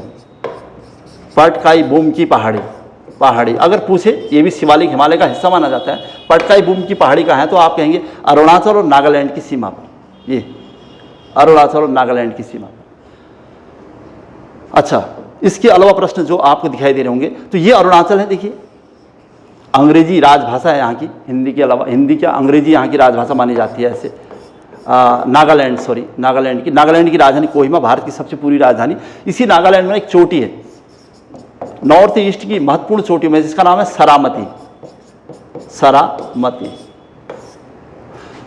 पटकाई बूम की पहाड़ी अगर पूछे, ये भी शिवालिक हिमालय का हिस्सा माना जाता है। पटकाई बूम की पहाड़ी कहाँ है? तो आप कहेंगे अरुणाचल और नागालैंड की सीमा पर, ये अरुणाचल और नागालैंड की सीमा पर। अच्छा, इसके अलावा प्रश्न जो आपको दिखाई दे रहे होंगे, तो ये अरुणाचल है, देखिए अंग्रेजी राजभाषा है यहाँ की, हिंदी के अलावा, हिंदी क्या अंग्रेजी यहाँ की राजभाषा मानी जाती है ऐसे। नागालैंड की राजधानी कोहिमा, भारत की सबसे पूरी राजधानी। इसी नागालैंड में एक चोटी है, नॉर्थ ईस्ट की महत्वपूर्ण चोटियों में, जिसका नाम है सरामती।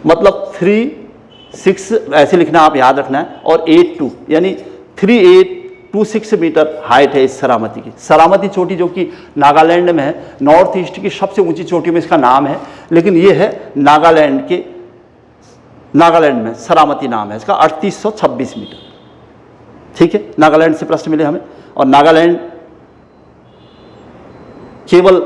मतलब 3.6 ऐसे लिखना, आप याद रखना है, और 8.2 यानी 3.826 मीटर हाइट है इस सरामती की। सरामती चोटी जो कि नागालैंड में है, नॉर्थ ईस्ट की सबसे ऊंची चोटियों में इसका नाम है, लेकिन ये है नागालैंड में सरामती नाम है इसका, 3826 मीटर। ठीक है, नागालैंड से प्रश्न मिले हमें, और नागालैंड केवल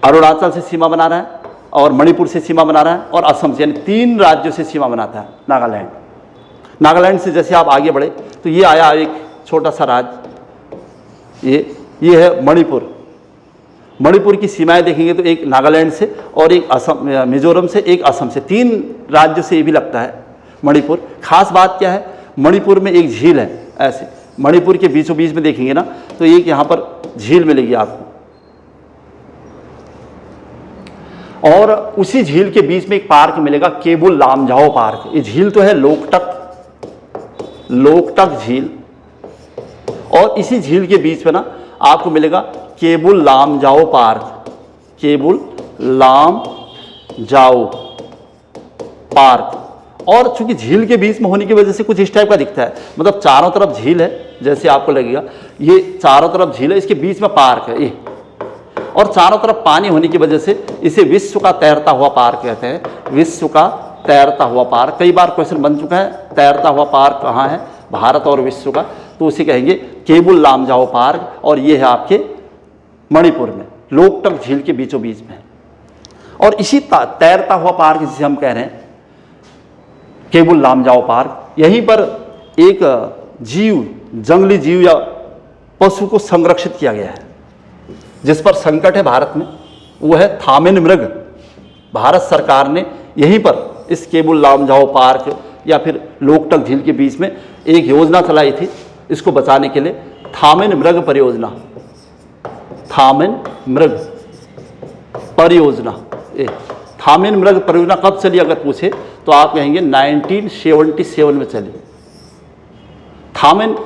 अरुणाचल से सीमा बना रहा है, और मणिपुर से सीमा बना रहा है, और असम से, यानी 3 राज्यों से सीमा बनाता है नागालैंड। नागालैंड से जैसे आप आगे बढ़े तो ये आया एक छोटा सा राज्य, ये है मणिपुर। मणिपुर की सीमाएं देखेंगे तो एक नागालैंड से, और एक असम, मिजोरम से, एक असम से, 3 राज्यों से ये भी लगता है मणिपुर। खास बात क्या है, मणिपुर में एक झील है ऐसे, मणिपुर के बीचों बीच में देखेंगे ना, तो एक यहाँ पर झील मिलेगी आपको, और उसी झील के बीच में एक पार्क मिलेगा, केबुल लामजाओ पार्क। ये झील तो है लोकटक झील, और इसी झील के बीच में ना आपको मिलेगा केबुल लामजाओ पार्क, केबुल लामजाओ पार्क। और चूंकि झील के बीच में होने की वजह से कुछ इस टाइप का दिखता है, मतलब चारों तरफ झील है, जैसे आपको लगेगा ये चारों तरफ झील है, इसके बीच में पार्क है ये, और चारों तरफ पानी होने की वजह से इसे विश्व का तैरता हुआ पार्क कहते हैं, विश्व का तैरता हुआ पार्क। कई बार क्वेश्चन बन चुका है, तैरता हुआ पार्क कहाँ है, भारत और विश्व का, तो उसे कहेंगे केबुल लामजाओ पार्क, और ये है आपके मणिपुर में, लोकटक झील के बीचों बीच में। और इसी तैरता हुआ पार्क जिसे हम कह रहे हैं केबुल लामजाओ पार्क, यहीं पर एक जीव, जंगली जीव या पशु को संरक्षित किया गया है। जिस पर संकट है भारत में वो है थामिन मृग। भारत सरकार ने यहीं पर इस केबुल लामजाओ पार्क या फिर लोकटक झील के बीच में एक योजना चलाई थी इसको बचाने के लिए, थामिन मृग परियोजना। थामिन मृग परियोजना, थामिन मृग परियोजना कब चली अगर पूछे तो आप कहेंगे 1977 में चली। थामिन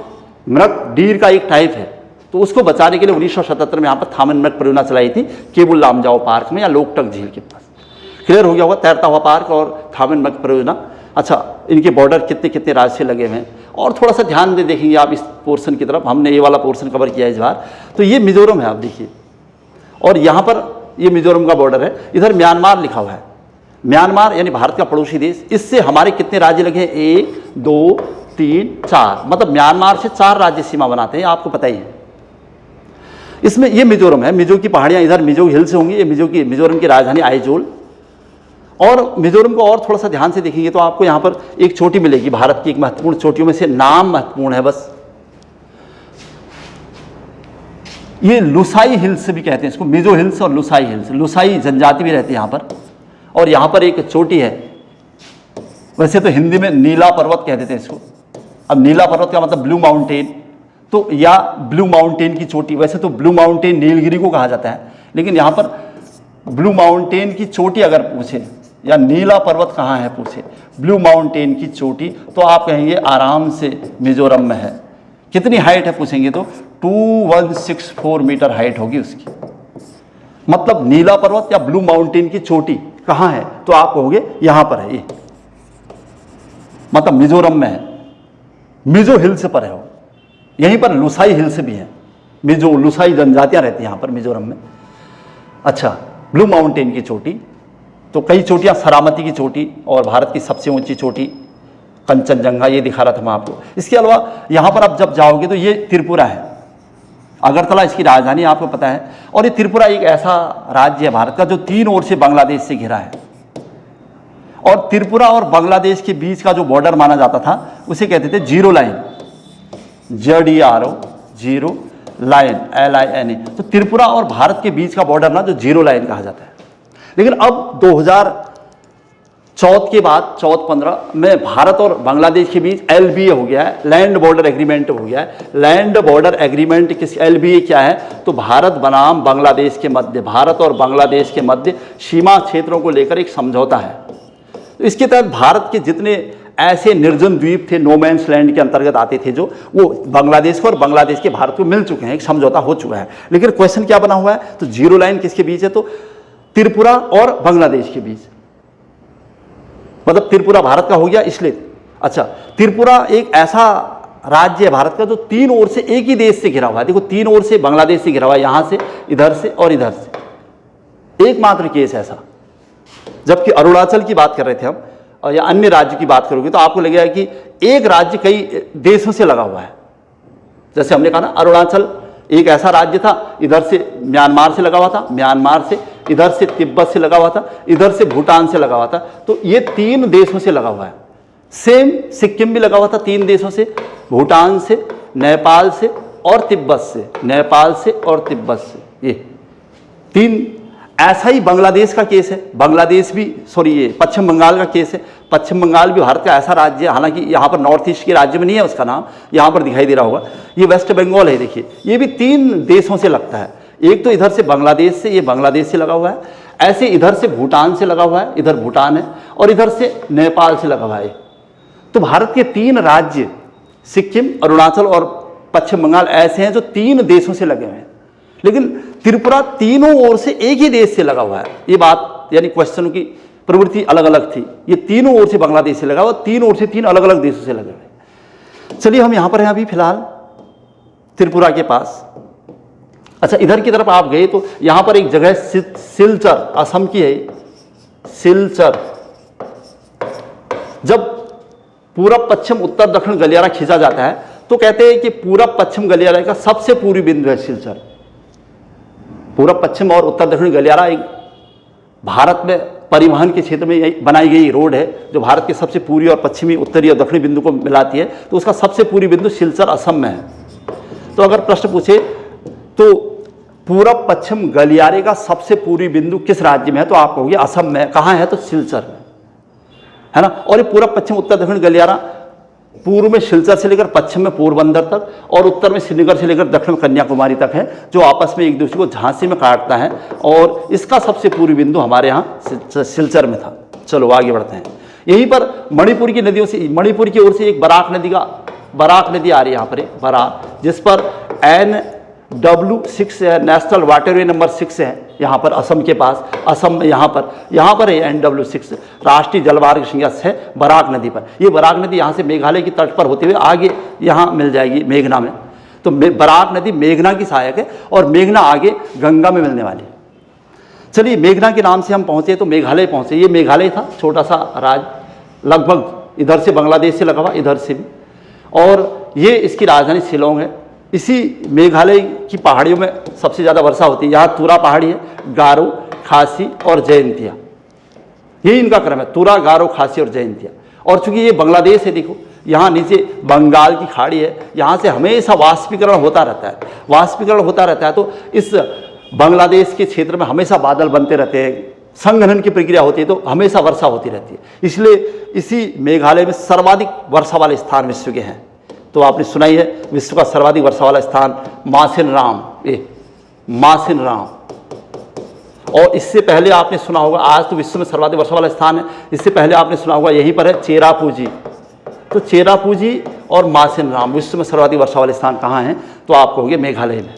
मृग डीर का एक टाइप है, तो उसको बचाने के लिए 1977 में यहाँ पर थामिन मृग परियोजना चलाई थी केबुल लामजाओ पार्क में या लोकटक झील के पास। क्लियर हो गया होगा तैरता हुआ पार्क और थामिन मृग परियोजना। अच्छा, इनके बॉर्डर कितने कितने राज्य से लगे हुए हैं और थोड़ा सा ध्यान दे देखेंगे आप इस पोर्शन की तरफ। हमने ये वाला पोर्शन कवर किया है इस बार। तो ये मिजोरम है, आप देखिए, और यहाँ पर ये मिजोरम का बॉर्डर है। इधर म्यांमार लिखा हुआ है। म्यांमार यानी भारत का पड़ोसी देश। इससे हमारे कितने राज्य लगे हैं? 1 2 3 4, मतलब म्यांमार से 4 राज्य सीमा बनाते हैं, आपको पता ही है। इसमें ये मिजोरम है। मिजो की पहाड़ियाँ इधर मिजो हिल से होंगी। ये मिजोरम की राजधानी आइजोल। और मिजोरम को और थोड़ा सा ध्यान से देखेंगे तो आपको यहाँ पर एक चोटी मिलेगी, भारत की एक महत्वपूर्ण चोटियों में से। नाम महत्वपूर्ण है बस, ये लुसाई हिल्स भी कहते हैं इसको, मिजो हिल्स और लुसाई हिल्स। लुसाई जनजाति भी रहती है यहाँ पर। और यहाँ पर एक चोटी है, वैसे तो हिंदी में नीला पर्वत कह देते हैं इसको। अब नीला पर्वत का मतलब ब्लू माउंटेन, तो या ब्लू माउंटेन की चोटी। वैसे तो ब्लू माउंटेन नीलगिरी को कहा जाता है, लेकिन यहाँ पर ब्लू माउंटेन की चोटी अगर पूछे या नीला पर्वत कहाँ है पूछे, ब्लू माउंटेन की चोटी, तो आप कहेंगे आराम से मिजोरम में है। कितनी हाइट है पूछेंगे तो 2164 मीटर हाइट होगी उसकी। मतलब नीला पर्वत या ब्लू माउंटेन की चोटी कहाँ है तो आप कहोगे यहाँ पर है, ये मतलब मिजोरम में है। मिजो हिल्स पर है वो। यहीं पर लुसाई हिल्स भी है। मिजो लुसाई जनजातियाँ रहती हैं यहाँ पर मिजोरम में। अच्छा, ब्लू माउंटेन की चोटी, तो कई चोटियाँ, सरामती की चोटी और भारत की सबसे ऊंची चोटी कंचनजंगा, ये दिखा रहा था मैं आपको। इसके अलावा यहाँ पर आप जब जाओगे तो ये त्रिपुरा है। अगरतला इसकी राजधानी आपको पता है। और ये त्रिपुरा एक ऐसा राज्य है भारत का जो 3 ओर से बांग्लादेश से घिरा है। और त्रिपुरा और बांग्लादेश के बीच का जो बॉर्डर माना जाता था उसे कहते थे zero line, ZERO, zero line, LINA। तो त्रिपुरा और भारत के बीच का बॉर्डर ना जो जीरो लाइन कहा जाता है। लेकिन अब 2014 के बाद 14-15 में भारत और बांग्लादेश के बीच LBA हो गया है, लैंड बॉर्डर एग्रीमेंट हो गया है। लैंड बॉर्डर एग्रीमेंट किस, LBA क्या है तो भारत बनाम बांग्लादेश के मध्य, भारत और बांग्लादेश के मध्य सीमा क्षेत्रों को लेकर एक समझौता है। तो इसके तहत भारत के जितने ऐसे निर्जन द्वीप थे नो मैंस लैंड के अंतर्गत आते थे, जो वो बांग्लादेश को और बांग्लादेश के भारत को मिल चुके हैं, एक समझौता हो चुका है। लेकिन क्वेश्चन क्या बना हुआ है तो जीरो लाइन किसके बीच है तो त्रिपुरा और बांग्लादेश के बीच, मतलब त्रिपुरा भारत का हो गया इसलिए। अच्छा, त्रिपुरा एक ऐसा राज्य है भारत का जो 3 ओर से एक ही देश से घिरा हुआ है। देखो 3 ओर से बांग्लादेश से घिरा हुआ है, यहां से, इधर से और इधर से। एकमात्र केस ऐसा। जबकि अरुणाचल की बात कर रहे थे हम या अन्य राज्य की बात करोगे तो आपको लगेगा कि एक राज्य कई देशों से लगा हुआ है। जैसे हमने कहा ना, अरुणाचल एक ऐसा राज्य था, इधर से म्यांमार से लगा हुआ था, म्यांमार से इधर से तिब्बत से लगा हुआ था, इधर से भूटान से लगा हुआ था। तो ये 3 देशों से लगा हुआ है। सेम सिक्किम भी लगा हुआ था 3 देशों से, भूटान से, नेपाल से और तिब्बत से, नेपाल से और तिब्बत से, ये 3। ऐसा ही बांग्लादेश का केस है। बांग्लादेश भी, सॉरी, ये पश्चिम बंगाल का केस है। पश्चिम बंगाल भी भारत का ऐसा राज्य है, हालांकि यहाँ पर नॉर्थ ईस्ट के राज्य में नहीं है उसका नाम, यहाँ पर दिखाई दे रहा होगा। ये वेस्ट बंगाल है, देखिए, ये भी 3 देशों से लगता है। एक तो इधर से बांग्लादेश से, ये बांग्लादेश से लगा हुआ है। ऐसे इधर से भूटान से लगा हुआ है, इधर भूटान है, और इधर से नेपाल से लगा हुआ है। तो भारत के 3 राज्य, सिक्किम, अरुणाचल और पश्चिम बंगाल, ऐसे हैं जो 3 देशों से लगे हुए हैं। लेकिन त्रिपुरा तीनों ओर से एक ही देश से लगा हुआ है। ये बात, यानी क्वेश्चन की प्रवृत्ति अलग अलग थी। ये तीनों ओर से बांग्लादेश से लगा हुआ, 3 ओर से 3 अलग अलग देशों से लगे हुए। चलिए हम यहां पर हैं अभी फिलहाल त्रिपुरा के पास। अच्छा, इधर की तरफ आप गए तो यहां पर एक जगह सिलचर, असम की है सिलचर। जब पूरब पश्चिम उत्तर दक्षिण गलियारा खींचा जाता है तो कहते हैं कि पूरब पश्चिम गलियारा का सबसे पूर्वी बिंदु है सिलचर। पूरब पश्चिम और उत्तर दक्षिण गलियारा एक भारत में परिवहन के क्षेत्र में बनाई गई रोड है जो भारत के सबसे पूर्वी और पश्चिमी, उत्तरी और दक्षिणी बिंदु को मिलाती है। तो उसका सबसे पूर्वी बिंदु सिलचर असम में है। तो अगर प्रश्न पूछे तो पूरब पश्चिम गलियारे का सबसे पूर्वी बिंदु किस राज्य में है, तो आप कहोगे असम में। कहाँ है, तो सिलचर में, है ना। और ये पूरब पश्चिम उत्तर दक्षिण गलियारा पूर्व में सिलचर से लेकर पश्चिम में पोरबंदर तक और उत्तर में श्रीनगर से लेकर दक्षिण कन्याकुमारी तक है, जो आपस में एक दूसरे को झांसी में काटता है। और इसका सबसे पूर्वी बिंदु हमारे यहाँ सिलचर में था। चलो आगे बढ़ते हैं। यहीं पर मणिपुर की नदियों से, मणिपुर की ओर से एक बराक नदी आ रही है यहाँ पर, बराक, जिस पर NW6 है, नेशनल वाटरवे नंबर 6 है यहाँ पर असम के पास। असम में यहाँ पर है NW6, राष्ट्रीय जलमार्ग संख्या 6 बराक नदी पर। ये बराक नदी यहाँ से मेघालय की तट पर होते हुए आगे यहाँ मिल जाएगी मेघना में। तो बराक नदी मेघना की सहायक है और मेघना आगे गंगा में मिलने वाली है। चलिए, मेघना के नाम से हम पहुँचे तो मेघालय पहुँचे। ये मेघालय था, छोटा सा राज्य, लगभग इधर से बांग्लादेश से लगा हुआ, इधर से भी, और ये इसकी राजधानी शिलोंग है। इसी मेघालय की पहाड़ियों में सबसे ज़्यादा वर्षा होती है। यहाँ तुरा पहाड़ी है, गारो, खासी और जयंतिया, यही इनका क्रम है, तुरा, गारो, खासी और जयंतिया। और चूंकि ये बांग्लादेश है, देखो यहाँ नीचे बंगाल की खाड़ी है, यहाँ से हमेशा वाष्पीकरण होता रहता है। तो इस बांग्लादेश के क्षेत्र में हमेशा बादल बनते रहते हैं, संघनन की प्रक्रिया होती है, तो हमेशा वर्षा होती रहती है। इसलिए इसी मेघालय में सर्वाधिक वर्षा वाले स्थान विश्व के हैं। तो आपने सुना ही है, विश्व का सर्वाधिक वर्षा वाला स्थान मासिनराम, और इससे पहले आपने सुना होगा, आज तो विश्व में सर्वाधिक वर्षा वाला स्थान है, इससे पहले आपने सुना होगा यहीं पर है चेरापूंजी। तो चेरापूंजी और मासिनराम विश्व में सर्वाधिक वर्षा वाले स्थान कहाँ हैं, तो आप कहोगे मेघालय में।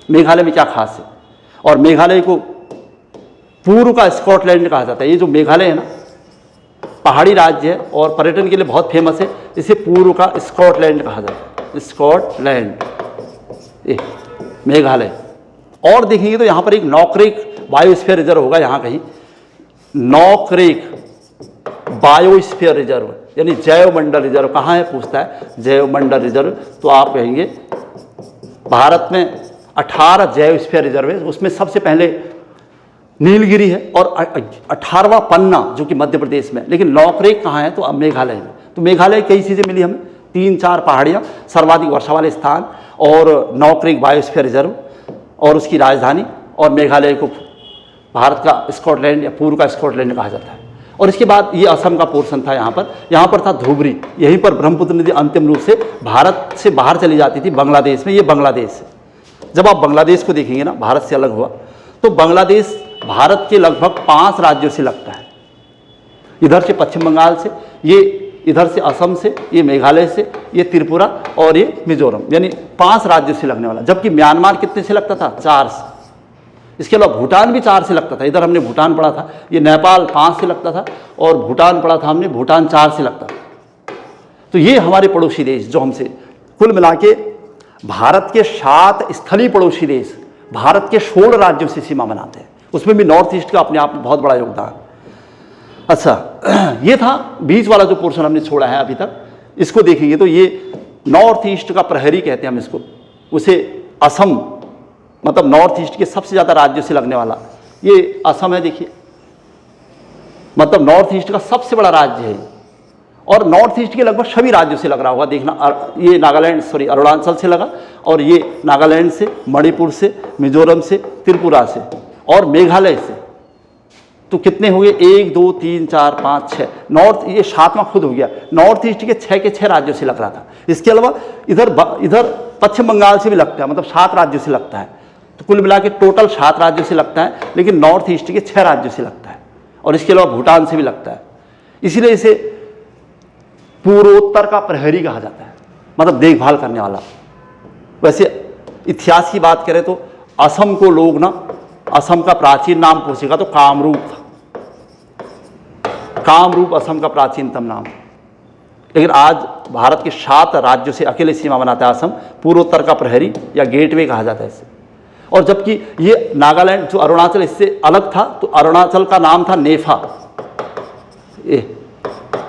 मेघालय में क्या खास है, और मेघालय को पूर्व का स्कॉटलैंड कहा जाता है। ये जो मेघालय है ना, पहाड़ी राज्य है और पर्यटन के लिए बहुत फेमस है, इसे पूर्व का स्कॉटलैंड कहा जाता है। स्कॉटलैंड, मेघालय। और देखेंगे तो यहाँ पर एक नॉकरेक बायोस्फीयर रिजर्व होगा, यहाँ कहीं नॉकरेक बायोस्फीयर रिजर्व, यानी जैव मंडल रिजर्व। कहाँ है, पूछता है, जैव मंडल रिजर्व। तो आप कहेंगे भारत में 18 जैव स्फीयर रिजर्व है, उसमें सबसे पहले नीलगिरी है और 18वां पन्ना जो कि मध्य प्रदेश में। लेकिन नॉकरेक कहाँ है, तो अब मेघालय में। तो मेघालय कई चीज़ें मिली हमें, 3-4 पहाड़ियाँ, सर्वाधिक वर्षा वाले स्थान, और नॉकरेक बायोस्फीयर रिजर्व और उसकी राजधानी, और मेघालय को भारत का स्कॉटलैंड या पूर्व का स्कॉटलैंड कहा जाता है। और इसके बाद ये असम का पोर्शन था, यहाँ पर था धुबरी। यहीं पर ब्रह्मपुत्र नदी अंतिम रूप से भारत से बाहर चली जाती थी बांग्लादेश में। ये बांग्लादेश है। जब आप बांग्लादेश को देखेंगे ना, भारत से अलग हुआ, तो बांग्लादेश भारत के लगभग 5 राज्यों से लगता है। इधर से पश्चिम बंगाल से, ये इधर से असम से, ये मेघालय से, ये त्रिपुरा और ये मिजोरम, यानी 5 राज्यों से लगने वाला। जबकि म्यांमार कितने से लगता था, 4 से। इसके अलावा भूटान भी 4 से लगता था। इधर हमने भूटान पढ़ा था, ये नेपाल 5 से लगता था, और भूटान पढ़ा था हमने, भूटान 4 से लगता था। तो ये हमारे पड़ोसी देश जो हमसे, कुल मिला के भारत के 7 स्थलीय पड़ोसी देश भारत के 16 राज्यों से सीमा बनाते हैं। उसमें भी नॉर्थ ईस्ट का अपने आप में बहुत बड़ा योगदान। अच्छा, ये था बीच वाला जो पोर्शन हमने छोड़ा है अभी तक। इसको देखेंगे तो ये नॉर्थ ईस्ट का प्रहरी कहते हैं हम इसको। उसे असम, मतलब नॉर्थ ईस्ट के सबसे ज़्यादा राज्यों से लगने वाला ये असम है। देखिए, मतलब नॉर्थ ईस्ट का सबसे बड़ा राज्य है, और नॉर्थ ईस्ट के लगभग सभी राज्यों से लग रहा होगा। देखना, ये अरुणाचल से लगा, और ये नागालैंड से, मणिपुर से, मिजोरम से, त्रिपुरा से और मेघालय से। तो कितने हुए, 1 2 3 4 5 6 नॉर्थ, ये 7वां खुद हो गया। नॉर्थ ईस्ट के 6 के 6 राज्यों से लग रहा था। इसके अलावा इधर पश्चिम बंगाल से भी लगता है, मतलब 7 राज्यों से लगता है। तो कुल मिला के टोटल 7 राज्यों से लगता है, लेकिन नॉर्थ ईस्ट के 6 राज्यों से लगता है, और इसके अलावा भूटान से भी लगता है। इसीलिए इसे पूर्वोत्तर का प्रहरी कहा जाता है, मतलब देखभाल करने वाला। वैसे इतिहास की बात करें तो असम को लोग ना, असम का प्राचीन नाम पूछेगा तो कामरूप था। कामरूप असम का प्राचीनतम नाम, लेकिन आज भारत के 7 राज्यों से अकेले सीमा बनाता है असम। पूर्वोत्तर का प्रहरी या गेटवे कहा जाता है इसे। और जबकि ये नागालैंड, जो अरुणाचल इससे अलग था, तो अरुणाचल का नाम था नेफा,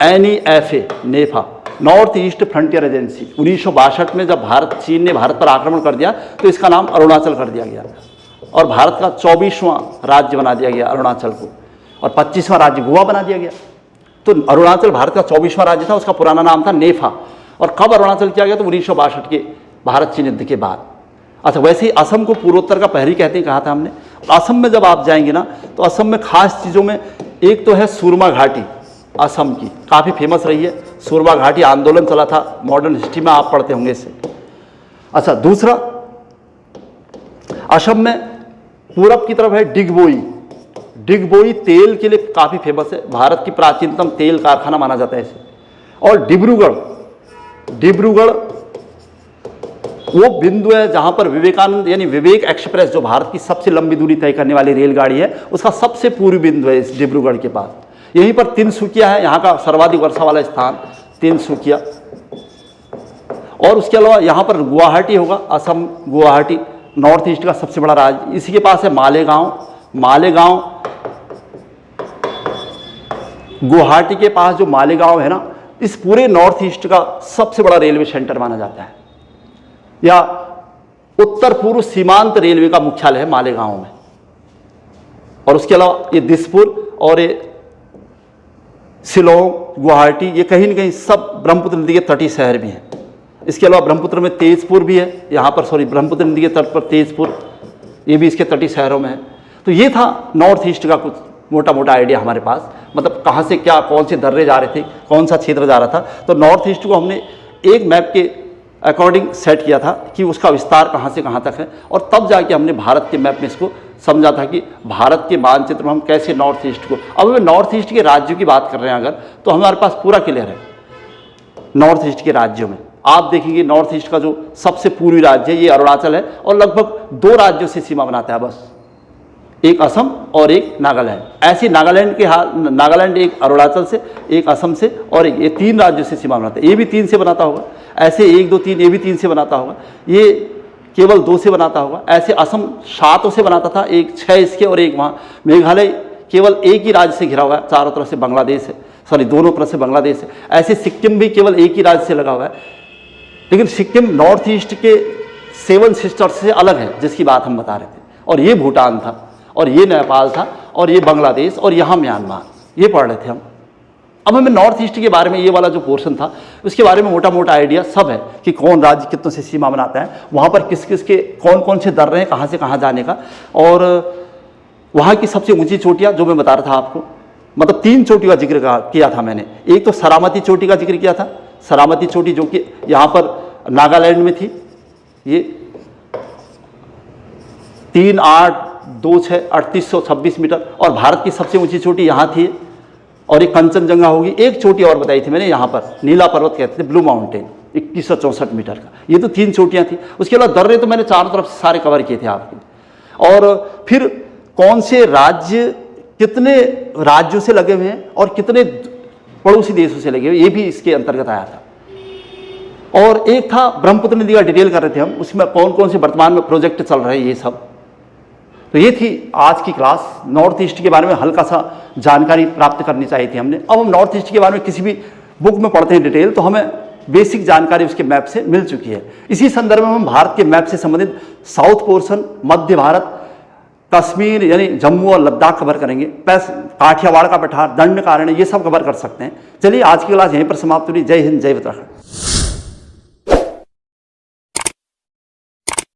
NEFA, नेफा, नॉर्थ ईस्ट फ्रंटियर एजेंसी। 1962 में जब चीन ने भारत पर आक्रमण कर दिया, तो इसका नाम अरुणाचल कर दिया गया, और भारत का 24वां राज्य बना दिया गया अरुणाचल को, और 25वां राज्य गोवा बना दिया गया। तो अरुणाचल भारत का 24वां राज्य था, उसका पुराना नाम था नेफा। और कब अरुणाचल किया गया, तो 1962 के भारत चीन युद्ध के बाद। अच्छा, वैसे ही असम को पूर्वोत्तर का पहरी कहते हैं, कहा था हमने। असम में जब आप जाएंगे ना, तो असम में खास चीज़ों में एक तो है सुरमा घाटी, असम की काफ़ी फेमस रही है। सुरमा घाटी आंदोलन चला था, मॉडर्न हिस्ट्री में आप पढ़ते होंगे इससे। अच्छा, दूसरा असम में पूरब की तरफ है डिगबोई। डिगबोई तेल के लिए काफ़ी फेमस है, भारत की प्राचीनतम तेल कारखाना माना जाता है इसे। और डिब्रूगढ़ वो बिंदु है जहां पर विवेकानंद यानी विवेक एक्सप्रेस, जो भारत की सबसे लंबी दूरी तय करने वाली रेलगाड़ी है, उसका सबसे पूर्वी बिंदु है इस डिब्रूगढ़ के पास। यहीं पर तिनसुकिया है, यहाँ का सर्वाधिक वर्षा वाला स्थान तिनसुकिया। और उसके अलावा यहाँ पर गुवाहाटी होगा, असम गुवाहाटी नॉर्थ ईस्ट का सबसे बड़ा राज्य। इसी के पास है मालेगांव गुवाहाटी के पास जो मालेगांव है ना, इस पूरे नॉर्थ ईस्ट का सबसे बड़ा रेलवे सेंटर माना जाता है, या उत्तर पूर्व सीमांत रेलवे का मुख्यालय है मालेगांव में। और उसके अलावा ये दिसपुर और ये शिलोंग, गुवाहाटी, ये कहीं न कहीं सब ब्रह्मपुत्र नदी के तटीय शहर भी हैं। इसके अलावा ब्रह्मपुत्र में तेजपुर भी है, यहाँ पर ब्रह्मपुत्र नदी के तट पर तेजपुर, ये भी इसके तटीय शहरों में है। तो ये था नॉर्थ ईस्ट का कुछ मोटा मोटा आइडिया हमारे पास, मतलब कहाँ से क्या कौन से दर्रे जा रहे थे, कौन सा क्षेत्र जा रहा था। तो नॉर्थ ईस्ट को हमने एक मैप के अकॉर्डिंग सेट किया था कि उसका विस्तार कहाँ से कहाँ तक है, और तब जाके हमने भारत के मैप में इसको समझा था कि भारत के मानचित्र में हम कैसे नॉर्थ ईस्ट को, अब हमें नॉर्थ ईस्ट के राज्यों की बात कर रहे हैं अगर, तो हमारे पास पूरा क्लियर है नॉर्थ ईस्ट के राज्यों में। आप देखेंगे नॉर्थ ईस्ट का जो सबसे पूर्वी राज्य है ये अरुणाचल है, और लगभग 2 राज्यों से सीमा बनाता है बस, एक असम और एक नागालैंड। ऐसे नागालैंड एक अरुणाचल से, एक असम से, और एक, ये 3 राज्यों से सीमा बनाता है। ये भी 3 से बनाता होगा, ऐसे 1 2 3 ये भी 3 से बनाता होगा, ये केवल 2 से बनाता होगा। ऐसे असम 7 से बनाता था, एक 6 इसके और एक वहाँ। मेघालय केवल एक ही राज्य से घिरा हुआ है, चारों तरफ से बांग्लादेश है, दोनों तरफ से बांग्लादेश है। ऐसे सिक्किम भी केवल एक ही राज्य से लगा हुआ है, लेकिन सिक्किम नॉर्थ ईस्ट के 7 सिस्टर्स से अलग है, जिसकी बात हम बता रहे थे। और ये भूटान था, और ये नेपाल था, और ये बांग्लादेश, और यहाँ म्यांमार, ये पढ़ रहे थे हम। अब हमें नॉर्थ ईस्ट के बारे में, ये वाला जो पोर्शन था, उसके बारे में मोटा मोटा आइडिया सब है कि कौन राज्य कितनों से सीमा बनाता है, वहाँ पर किस किस के कौन कौन से दर्रे हैं, कहाँ से कहाँ जाने का। और वहाँ की सबसे ऊंची चोटियाँ जो मैं बता रहा था आपको, मतलब 3 चोटियों का जिक्र किया था मैंने। एक तो सरामती चोटी का जिक्र किया था, सरामती चोटी जो कि यहाँ पर नागालैंड में थी, ये 3, 8, 2, 6, 3826 मीटर। और भारत की सबसे ऊंची चोटी यहाँ थी, और एक कंचनजंगा होगी। एक चोटी और बताई थी मैंने, यहाँ पर नीला पर्वत कहते थे, ब्लू माउंटेन, 2164 मीटर का। ये तो 3 चोटियाँ थी। उसके अलावा दर्रे तो मैंने चारों तरफ से सारे कवर किए थे आपके। और फिर कौन से राज्य कितने राज्यों से लगे हुए हैं और कितने पड़ोसी देशों से लगे हुए, ये भी इसके अंतर्गत आया था। और एक था ब्रह्मपुत्र नदी का डिटेल कर रहे थे हम, उसमें कौन कौन से वर्तमान में प्रोजेक्ट चल रहे हैं, ये सब। तो ये थी आज की क्लास। नॉर्थ ईस्ट के बारे में हल्का सा जानकारी प्राप्त करनी चाहिए थी हमने। अब हम नॉर्थ ईस्ट के बारे में किसी भी बुक में पढ़ते हैं डिटेल, तो हमें बेसिक जानकारी उसके मैप से मिल चुकी है। इसी संदर्भ में हम भारत के मैप से संबंधित साउथ पोर्शन, मध्य भारत, कश्मीर यानी जम्मू और लद्दाख कवर करेंगे, प्लस काठियावाड़ का पठार, दंडकारण्य, ये सब कवर कर सकते हैं। चलिए आज की क्लास यहीं पर समाप्त हुई। जय हिंद, जय उत्तराखंड।